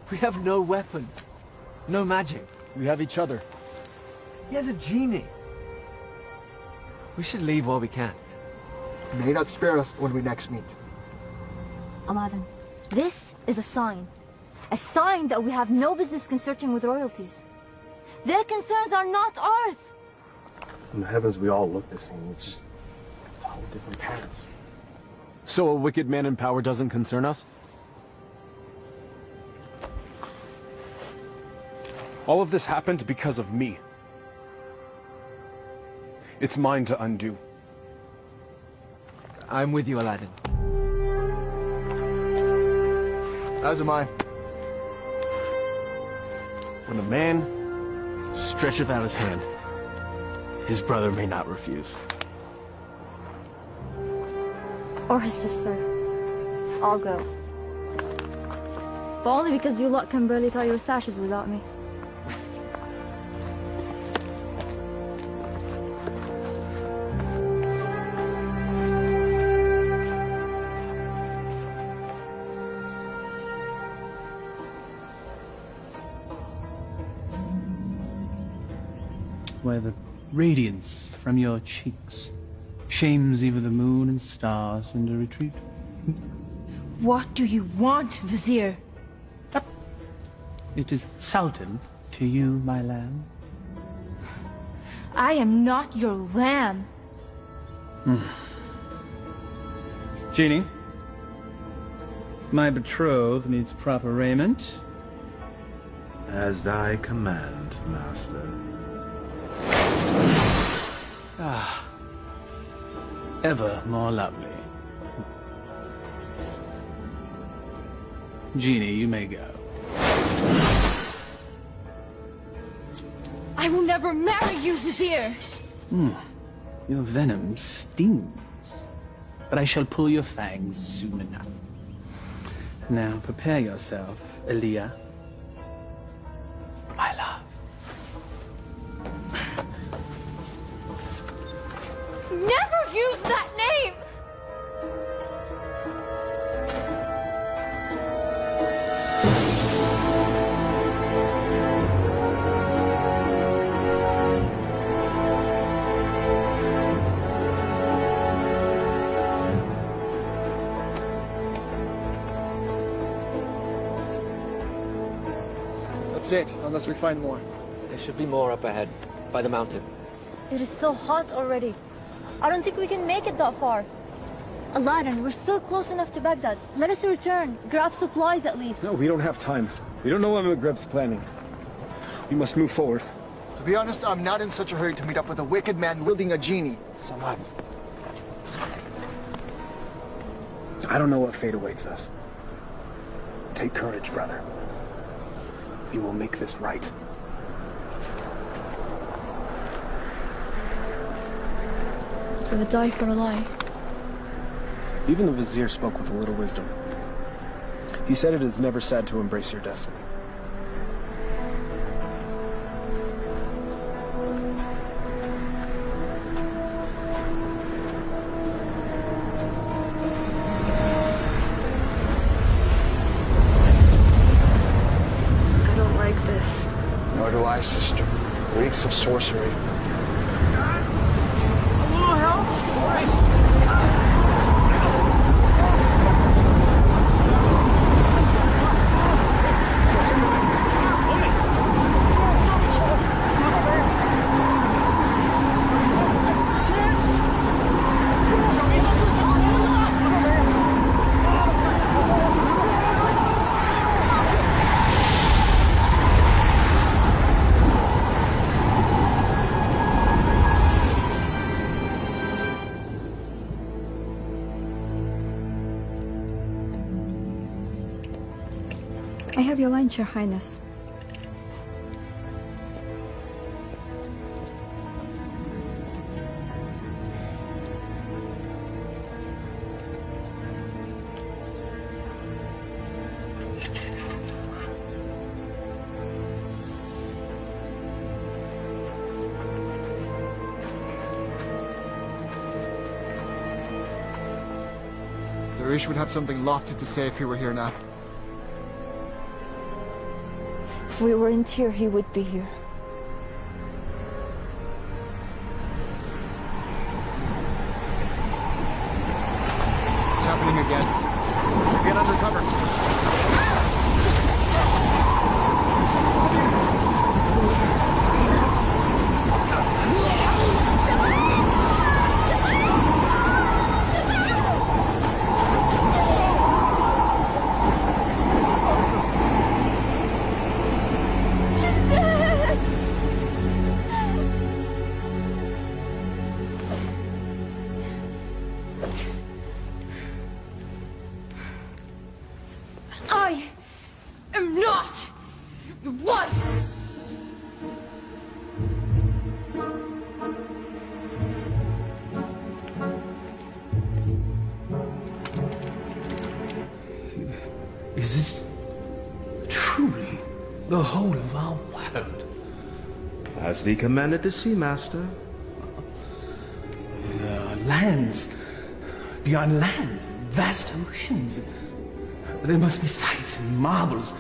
Speaker 9: We have no weapons. No magic.
Speaker 4: We have each other.
Speaker 9: He has a genie. We should leave while we can.
Speaker 8: May not spare us when we next meet.
Speaker 7: Aladdin, this is a sign. A sign that we have no business consorting with royalties. Their concerns are not ours.
Speaker 4: In the heavens, we all look the same. We just follow different paths. So a wicked man in power doesn't concern us? All of this happened because of me. It's mine to undo.
Speaker 9: I'm with you, Aladdin.
Speaker 8: As am I.
Speaker 4: When a man stretcheth out his hand, his brother may not refuse.
Speaker 7: Or his sister. I'll go. But only because you lot can barely tie your sashes without me.
Speaker 2: Where the radiance from your cheeks shames even the moon and stars into retreat.
Speaker 3: What do you want, Vizier?
Speaker 2: It is Sultan to you, my lamb.
Speaker 3: I am not your lamb.
Speaker 2: Genie, my betrothed needs proper raiment.
Speaker 10: As thy command, master.
Speaker 2: Ever more lovely. Genie, you may go.
Speaker 3: I will never marry you, Vizier.
Speaker 2: Your venom stings, but I shall pull your fangs soon enough. Now prepare yourself, Aaliyah. My love.
Speaker 3: Never use that name!
Speaker 8: That's it, unless we find more.
Speaker 9: There should be more up ahead, by the mountain.
Speaker 7: It is so hot already. I don't think we can make it that far. Aladdin, we're still close enough to Baghdad. Let us return. Grab supplies at least.
Speaker 4: No, we don't have time. We don't know what Maghreb's planning. We must move forward.
Speaker 8: To be honest, I'm not in such a hurry to meet up with a wicked man wielding a genie.
Speaker 4: Samad. I don't know what fate awaits us. Take courage, brother. We will make this right.
Speaker 7: I would die for a lie.
Speaker 4: Even the Vizier spoke with a little wisdom. He said it is never sad to embrace your destiny.
Speaker 3: I don't like this.
Speaker 8: Nor do I, sister. Reeks of sorcery.
Speaker 2: A little help?
Speaker 14: I have your lunch, Your Highness.
Speaker 8: Darish would have something lofty to say if he were here now.
Speaker 7: If we weren't here, he would be here.
Speaker 8: It's happening again. Should get under cover.
Speaker 7: I am not your wife!
Speaker 2: Is this truly the whole of our world?
Speaker 10: As thee commanded to see, Master.
Speaker 2: Lands beyond lands, vast oceans. There must be sights and marvels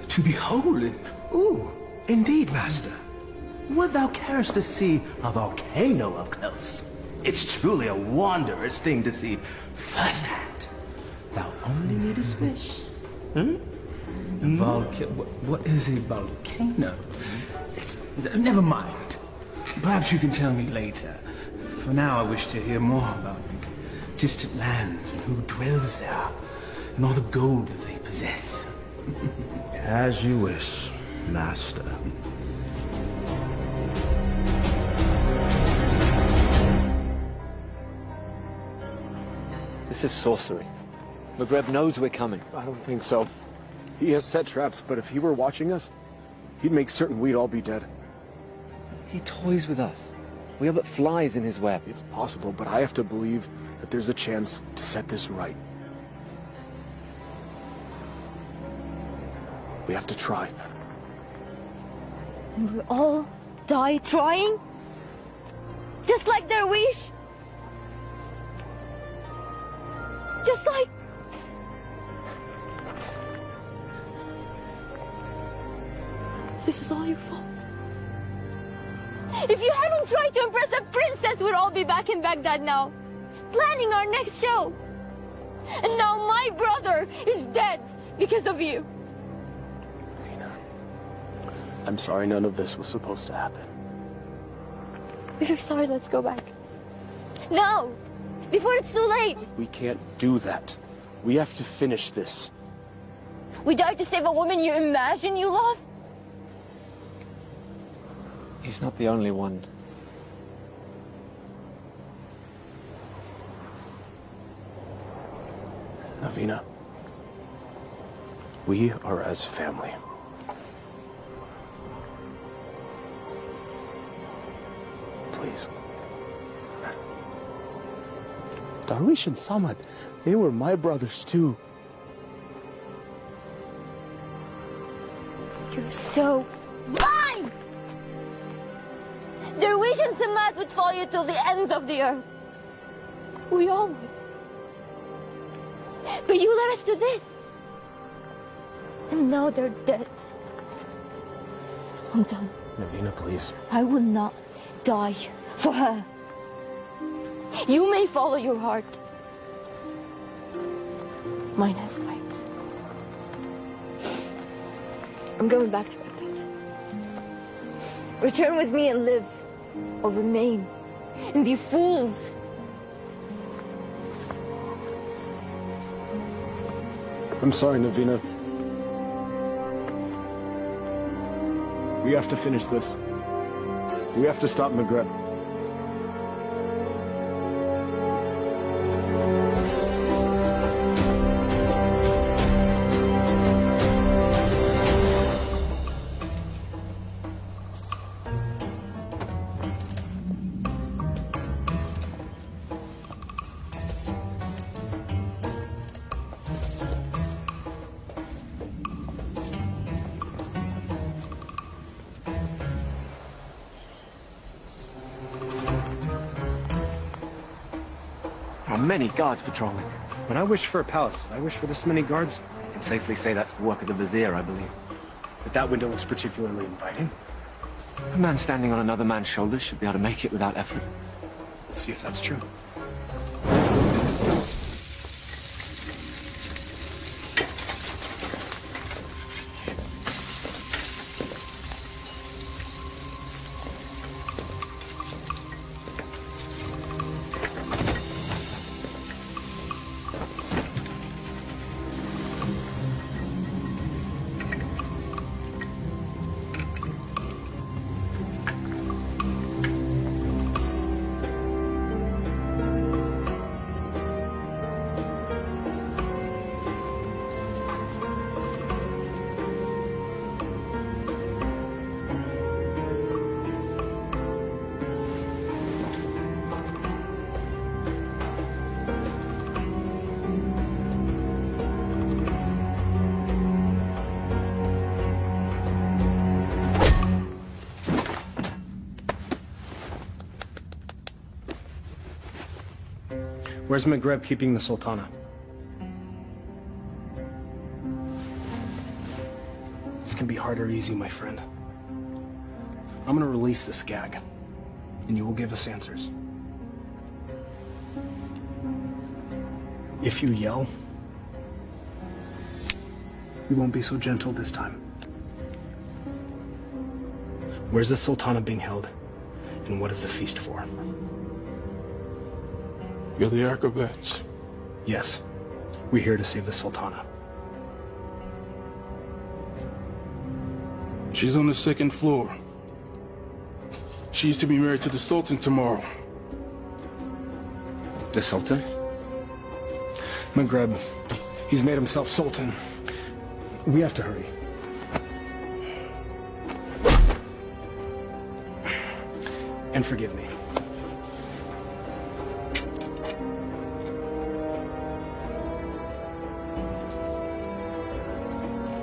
Speaker 2: to behold.
Speaker 10: Ooh, indeed, Master. Would thou carest to see a volcano up close? It's truly a wondrous thing to see firsthand. Thou only needest wish.
Speaker 2: What is a volcano? Never mind. Perhaps you can tell me later. For now, I wish to hear more about these distant lands and who dwells there, and all the gold that they possess.
Speaker 10: As you wish, Master.
Speaker 5: This is sorcery. Maghreb knows we're coming.
Speaker 4: I don't think so. He has set traps, but if he were watching us, he'd make certain we'd all be dead.
Speaker 5: He toys with us. We are but flies in his web.
Speaker 4: It's possible, but I have to believe that there's a chance to set this right. We have to try.
Speaker 7: And we'll all die trying? Just like their wish? Just like... This is all your fault. If you hadn't tried to impress a princess, we'd all be back in Baghdad now, planning our next show. And now my brother is dead because of you.
Speaker 4: I'm sorry none of this was supposed to happen.
Speaker 7: If you're sorry, let's go back. Now! Before it's too late!
Speaker 4: We can't do that. We have to finish this.
Speaker 7: We died to save a woman you imagine you love?
Speaker 5: He's not the only one.
Speaker 4: Navina, we are as family. Please. Darwish and Samad, they were my brothers too.
Speaker 7: You're so blind! Darwish and Samad would follow you till the ends of the earth. We all would. But you led us to this. And now they're dead. I'm done.
Speaker 4: Navina, please.
Speaker 7: I will not die for her. You may follow your heart. Mine has light. I'm going back to Baghdad. Return with me and live, or remain and be fools.
Speaker 4: I'm sorry, Navina. We have to finish this. We have to stop Maghreb.
Speaker 5: Many guards patrolling.
Speaker 4: When I wish for a palace, I wish for this many guards.
Speaker 5: I can safely say that's the work of the vizier, I believe.
Speaker 4: But that window looks particularly inviting.
Speaker 5: A man standing on another man's shoulders should be able to make it without effort.
Speaker 4: Let's see if that's true. Where's Maghreb keeping the Sultana? This can be hard or easy, my friend. I'm gonna release this gag, and you will give us answers. If you yell, we won't be so gentle this time. Where's the Sultana being held, and what is the feast for?
Speaker 6: You're the acrobats.
Speaker 4: Yes, we're here to save the Sultana.
Speaker 6: She's on the second floor. She's to be married to the Sultan tomorrow.
Speaker 4: The Sultan? Maghreb, he's made himself Sultan. We have to hurry. And forgive me.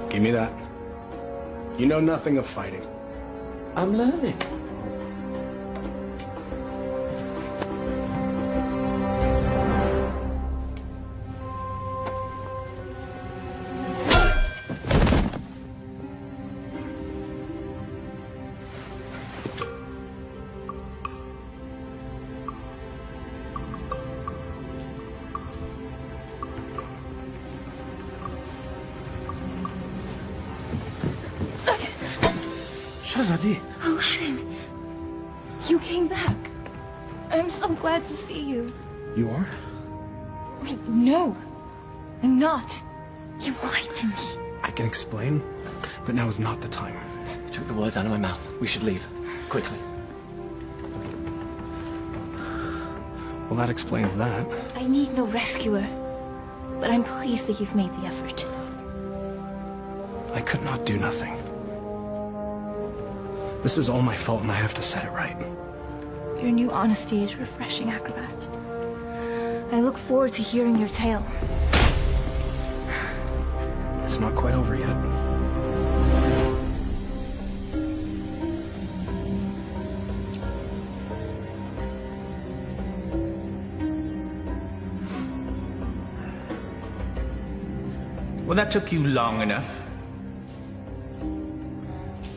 Speaker 4: Give me that. You know nothing of fighting.
Speaker 5: I'm learning.
Speaker 4: Shahzadi.
Speaker 7: Aladdin, you came back. I'm so glad to see you.
Speaker 4: You are?
Speaker 7: Wait, no, I'm not. You lied to me.
Speaker 4: I can explain, but now is not the time.
Speaker 5: You took the words out of my mouth. We should leave. Quickly.
Speaker 4: Well, that explains that.
Speaker 3: I need no rescuer, but I'm pleased that you've made the effort.
Speaker 4: I could not do nothing. This is all my fault, and I have to set it right.
Speaker 3: Your new honesty is refreshing, acrobat. I look forward to hearing your tale.
Speaker 4: It's not quite over yet.
Speaker 12: Well, that took you long enough.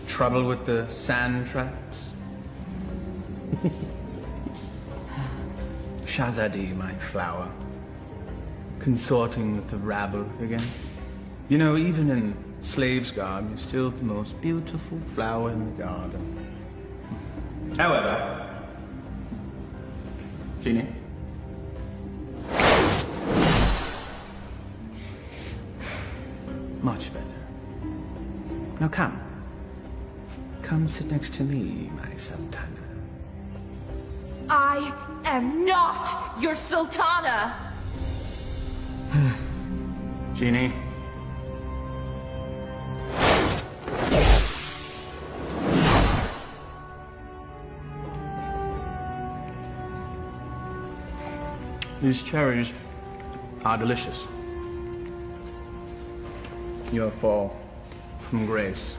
Speaker 12: Trouble with the sand traps? Shahzadi, my flower. Consorting with the rabble again. You know, even in slave's garb, you're still the most beautiful flower in the garden. However, Genie? Much better. Now come. Come sit next to me, my sultana.
Speaker 15: I am not your sultana!
Speaker 12: Genie? These cherries are delicious. Your fall from grace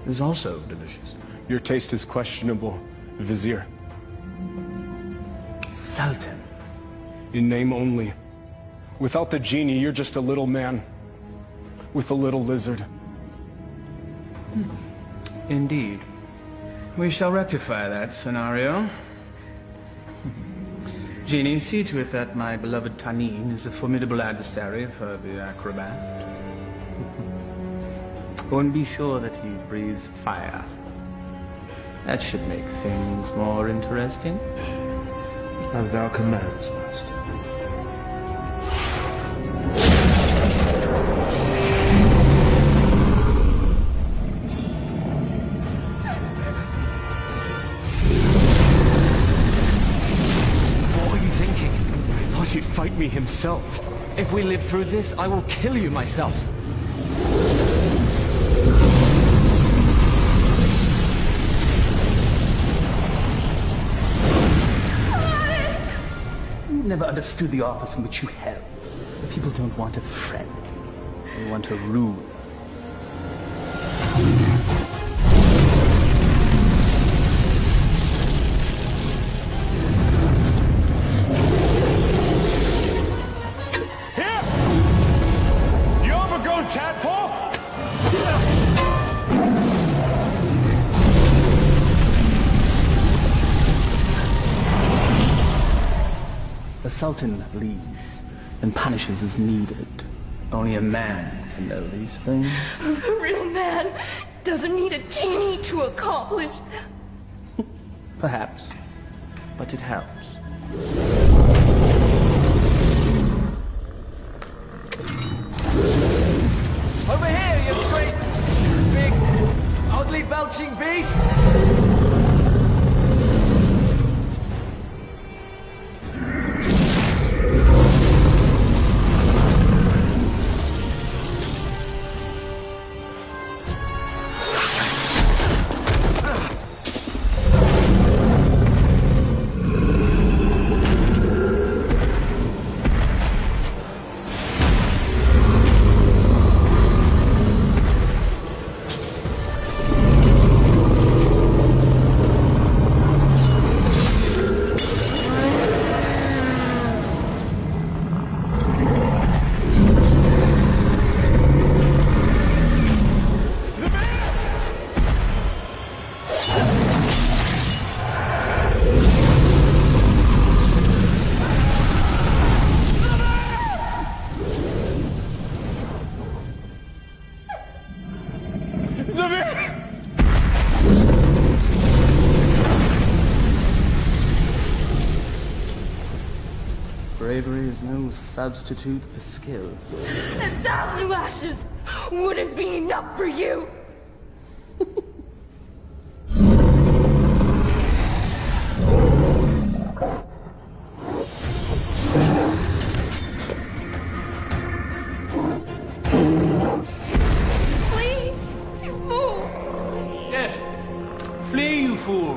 Speaker 12: is also delicious.
Speaker 4: Your taste is questionable, Vizier.
Speaker 12: Sultan.
Speaker 4: In name only. Without the genie, you're just a little man with a little lizard.
Speaker 12: Indeed. We shall rectify that scenario. Genie, see to it that my beloved Tanin is a formidable adversary for the acrobat. Oh, and be sure that he breathes fire. That should make things more interesting.
Speaker 10: As thou commands, master.
Speaker 2: What are you thinking? I thought he'd fight me himself. If we live through this, I will kill you myself.
Speaker 12: You never understood the office in which you held. The people don't want a friend. They want a ruler.
Speaker 4: Here! You overgrown tadpole!
Speaker 12: The Sultan leads and punishes as needed. Only a man can know these things.
Speaker 15: A real man doesn't need a genie to accomplish that.
Speaker 12: Perhaps, but it helps.
Speaker 2: Over here, you great, big, ugly belching beast!
Speaker 12: Bravery is no substitute for skill.
Speaker 15: 1,000 lashes wouldn't be enough for you! Flee, you fool!
Speaker 12: Yes, flee, you fool.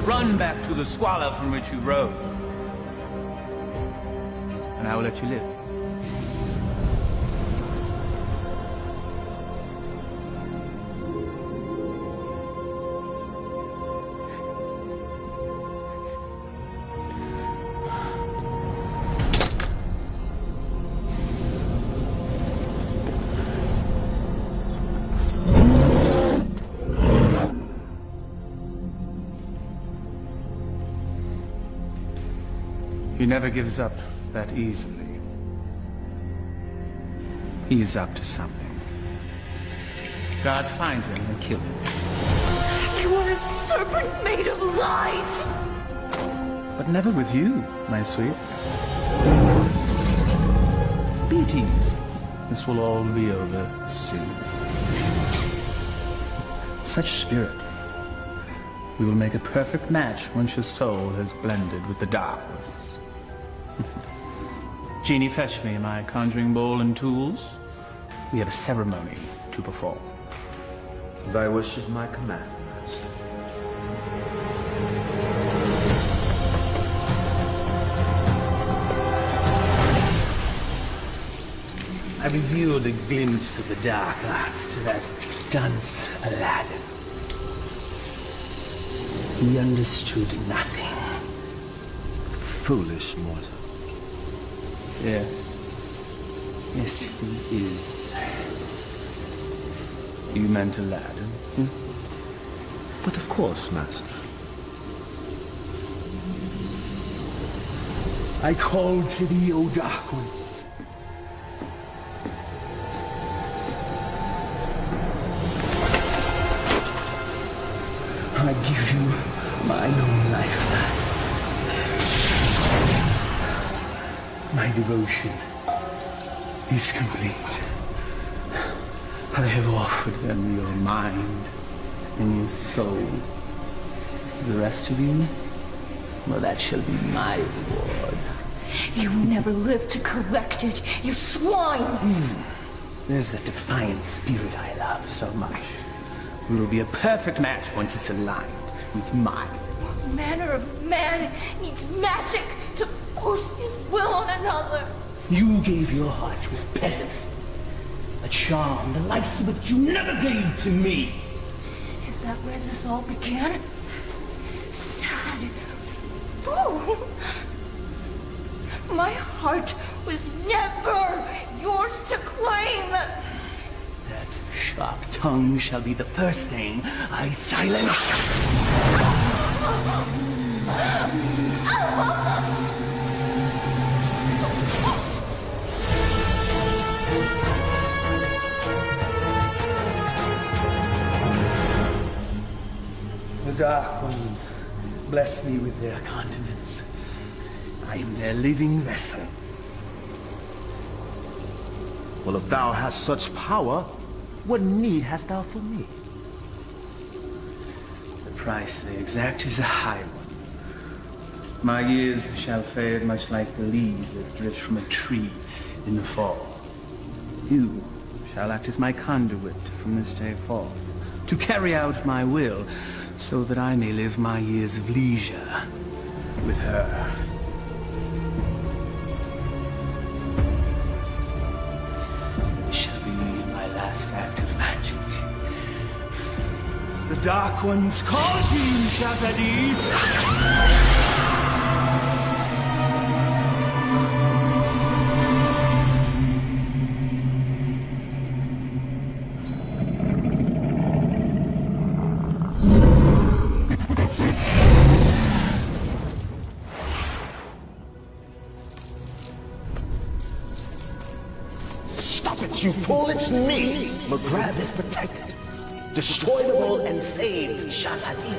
Speaker 12: Run back to the swallow from which you rose. And I will let you live. He never gives up that easily. He's up to something. Guards find him and kill him.
Speaker 15: You are a serpent made of lies!
Speaker 12: But never with you, my sweet. Be at ease. This will all be over soon. Such spirit. We will make a perfect match once your soul has blended with the dark ones. Genie, fetch me my conjuring bowl and tools. We have a ceremony to perform.
Speaker 10: Thy wish is my command, Master.
Speaker 12: I revealed a glimpse of the dark arts to that dunce Aladdin. He understood nothing.
Speaker 10: Foolish mortal.
Speaker 12: Yes. Yes, he is. You meant Aladdin?
Speaker 10: But of course, Master.
Speaker 12: I call to thee, O Dark One. I give you mine own lifeline. My devotion is complete. I have offered them your mind and your soul. The rest of you, well, that shall be my reward.
Speaker 15: You will never live to collect it, you swine!
Speaker 12: There's that defiant spirit I love so much. We will be a perfect match once it's aligned with mine.
Speaker 15: What manner of man needs magic to force his will on another?
Speaker 12: You gave your heart to a peasant. A charm the likes of which you never gave to me.
Speaker 15: Is that where this all began? Sad fool! My heart was never yours to claim!
Speaker 12: That sharp tongue shall be the first thing I silence. The Dark Ones bless me with their continence. I am their living vessel.
Speaker 10: Well, if thou hast such power, what need hast thou for me?
Speaker 12: The price they exact is a high one. My years shall fade much like the leaves that drift from a tree in the fall. You shall act as my conduit from this day forth, to carry out my will, so that I may live my years of leisure with her. This shall be my last act of magic. The Dark Ones call to you, Shahzadi!
Speaker 1: You fool, it's me! McGrath is protected. Destroy the ball and save Shahzadi.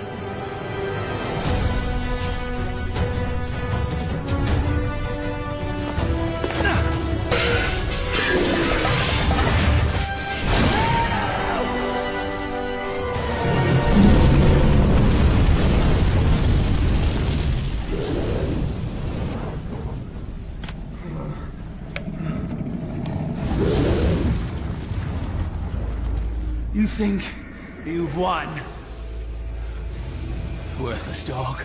Speaker 12: You think you've won? Worthless dog.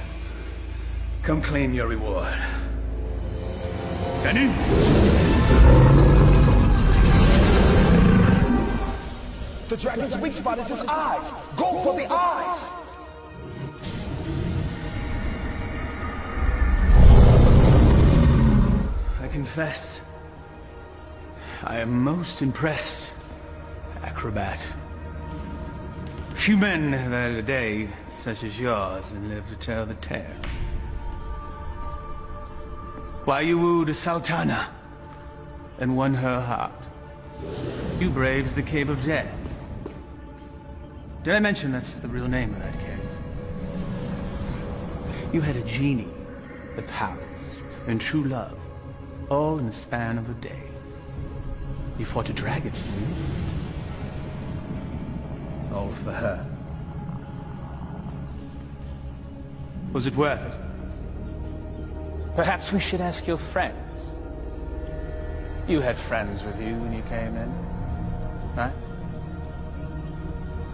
Speaker 12: Come claim your reward. Tenny?
Speaker 8: The dragon's weak spot is his eyes. Go for the eyes.
Speaker 12: I confess, I am most impressed, acrobat. Few men have had a day such as yours and live to tell the tale. Why you wooed a sultana and won her heart. You braved the Cave of Death. Did I mention that's the real name of that cave? You had a genie, the powers, and true love, all in the span of a day. You fought a dragon. All for her. Was it worth it? Perhaps we should ask your friends. You had friends with you when you came in, right?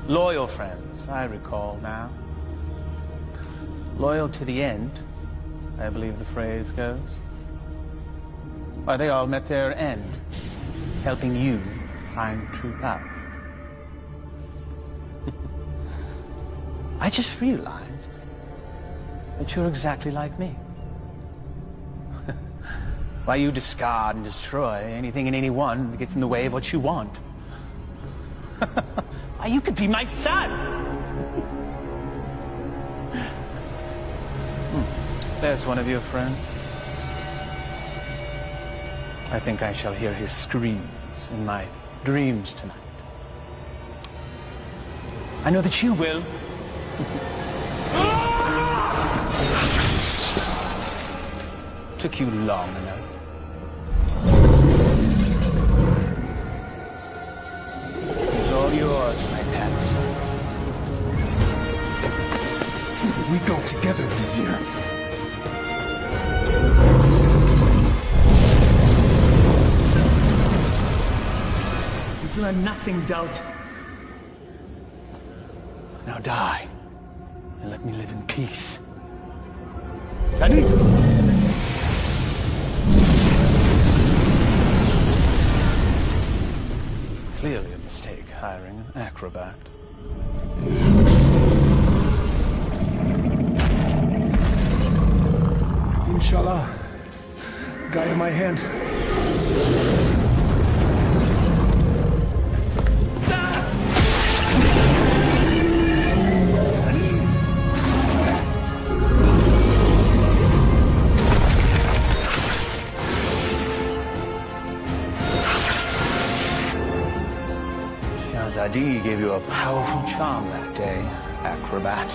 Speaker 12: Loyal friends, I recall now. Loyal to the end, I believe the phrase goes. Why, they all met their end, helping you find true love. I just realized that you're exactly like me. Why, you discard and destroy anything and anyone that gets in the way of what you want. Why, you could be my son! There's one of your friends. I think I shall hear his screams in my dreams tonight. I know that you will. Took you long enough. It's all yours, my pet.
Speaker 2: We go together, Vizier.
Speaker 12: You've learned nothing, Dalt. Now die, and let me live in peace. Sadi! Clearly a mistake hiring an acrobat.
Speaker 2: Inshallah, guide my hand.
Speaker 12: Zadi gave you a powerful charm that day, acrobat.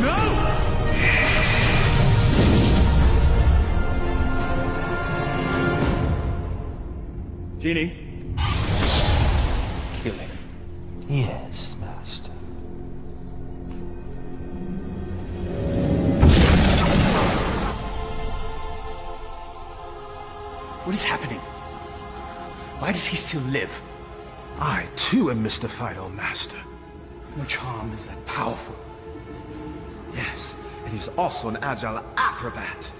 Speaker 2: No!
Speaker 12: Genie? Kill him.
Speaker 1: Yes, Master.
Speaker 2: What is happening? Why does he still live?
Speaker 10: I, too, am mystified, O Master.
Speaker 2: Your charm is that powerful.
Speaker 10: Yes, and he's also an agile acrobat.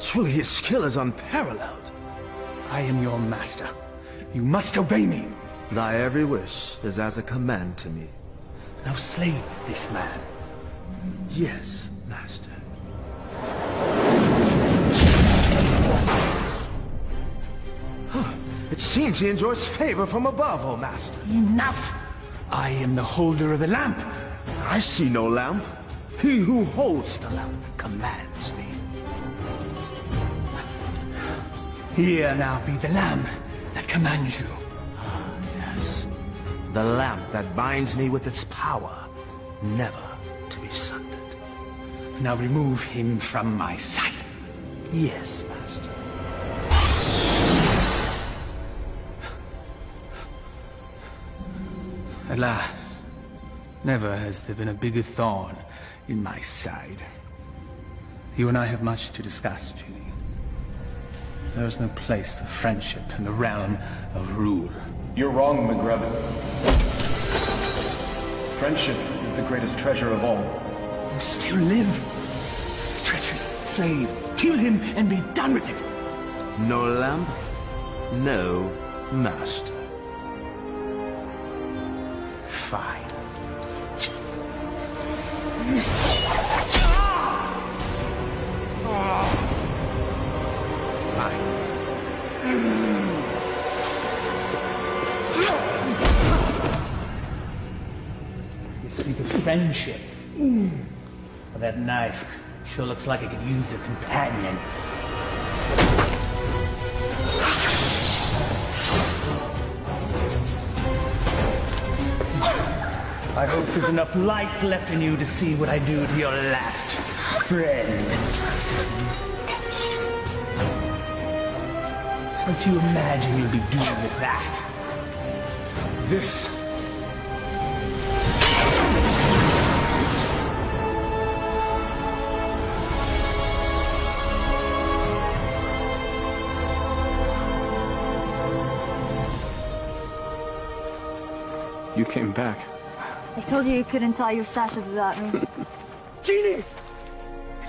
Speaker 10: Truly, his skill is unparalleled.
Speaker 2: I am your master. You must obey me.
Speaker 10: Thy every wish is as a command to me.
Speaker 2: Now slay this man.
Speaker 10: Yes, Master. It seems he enjoys favor from above, O Master.
Speaker 2: Enough! I am the holder of the lamp.
Speaker 10: I see no lamp. He who holds the lamp commands me.
Speaker 2: Here now be the lamp that commands you.
Speaker 10: Yes. The lamp that binds me with its power, never to be sundered.
Speaker 2: Now remove him from my sight.
Speaker 10: Yes, Master.
Speaker 12: At last. Never has there been a bigger thorn in my side. You and I have much to discuss, Genie. There is no place for friendship in the realm of rule.
Speaker 4: You're wrong, McGreb. Friendship is the greatest treasure of all.
Speaker 2: You still live. Treacherous slave. Kill him and be done with it.
Speaker 10: No lamp, no master.
Speaker 12: Fine. friendship. But that knife sure looks like it could use a companion. I hope there's enough life left in you to see what I do to your last friend. What do you imagine you'll be doing with that?
Speaker 2: This.
Speaker 4: You came back.
Speaker 7: I told you couldn't tie your sashes without me.
Speaker 2: Genie!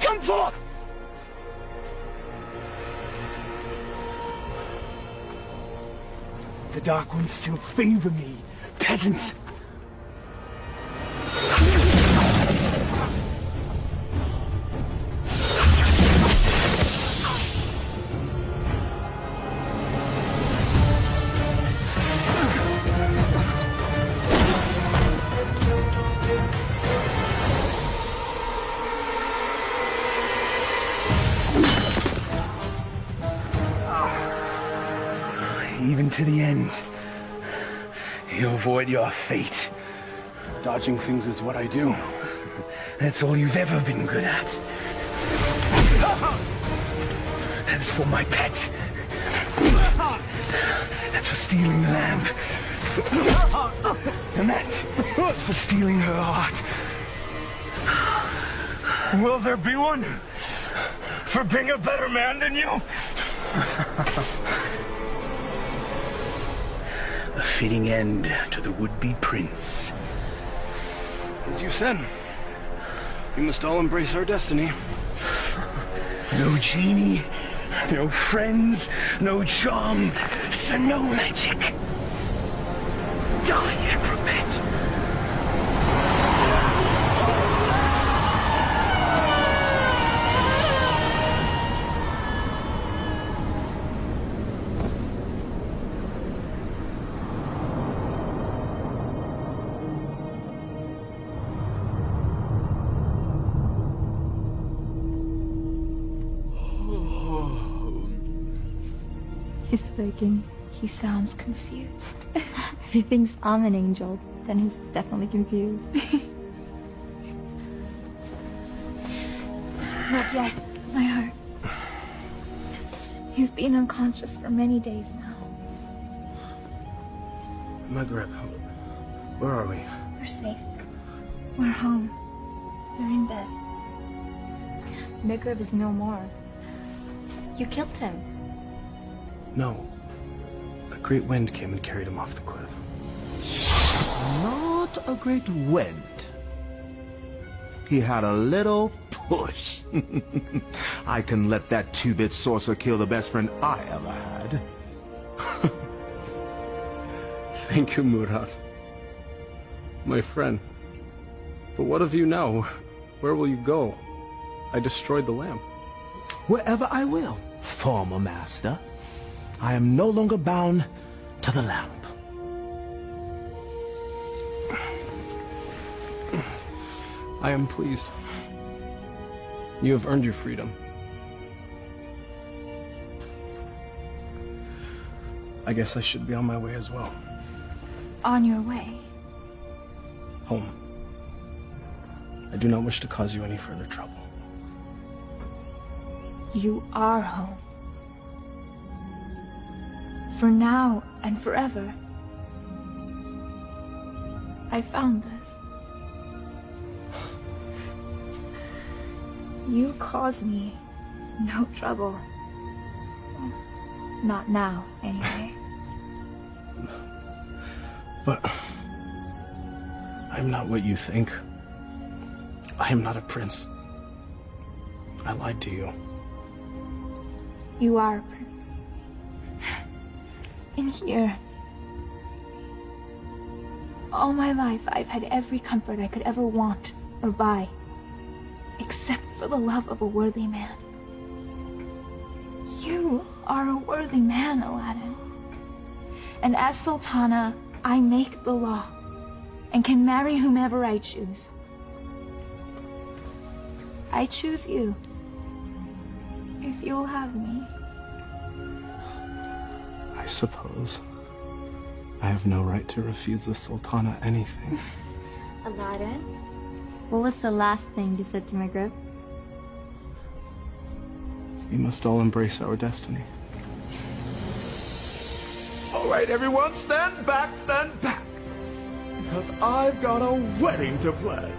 Speaker 2: Come forth! The Dark Ones still favor me, peasants. Even to the end, you avoid your fate. Dodging things is what I do. That's all you've ever been good at. That's for my pet. That's for stealing the lamp. And that's for stealing her heart. Will there be one for being a better man than you? A fitting end to the would-be prince. As you said, we must all embrace our destiny. No genie, no friends, no charm, so no magic. Die, acrobat.
Speaker 7: He's speaking.
Speaker 3: He sounds confused.
Speaker 7: He thinks I'm an angel. Then he's definitely confused.
Speaker 3: Not yet. My heart. You've been unconscious for many days now.
Speaker 4: Maghreb, where are we?
Speaker 3: We're safe. We're home. We're in bed.
Speaker 7: Maghreb is no more. You killed him.
Speaker 4: No. A great wind came and carried him off the cliff.
Speaker 10: Not a great wind. He had a little push. I can let that two-bit sorcerer kill the best friend I ever had.
Speaker 4: Thank you, Murad. My friend. But what of you now? Where will you go? I destroyed the lamp.
Speaker 10: Wherever I will, former master. I am no longer bound to the lamp.
Speaker 4: I am pleased. You have earned your freedom. I guess I should be on my way as well.
Speaker 3: On your way.
Speaker 4: Home. I do not wish to cause you any further trouble.
Speaker 3: You are home. For now and forever. I found this. You cause me no trouble. Not now, anyway.
Speaker 4: But I'm not what you think. I am not a prince. I lied to you.
Speaker 3: You are a prince. In here. All my life, I've had every comfort I could ever want or buy. Except for the love of a worthy man. You are a worthy man, Aladdin. And as Sultana, I make the law and can marry whomever I choose. I choose you. If you'll have me.
Speaker 4: I suppose I have no right to refuse the Sultana anything.
Speaker 7: Aladdin, what was the last thing you said to my grip?
Speaker 4: We must all embrace our destiny.
Speaker 10: All right, everyone, stand back, because I've got a wedding to plan.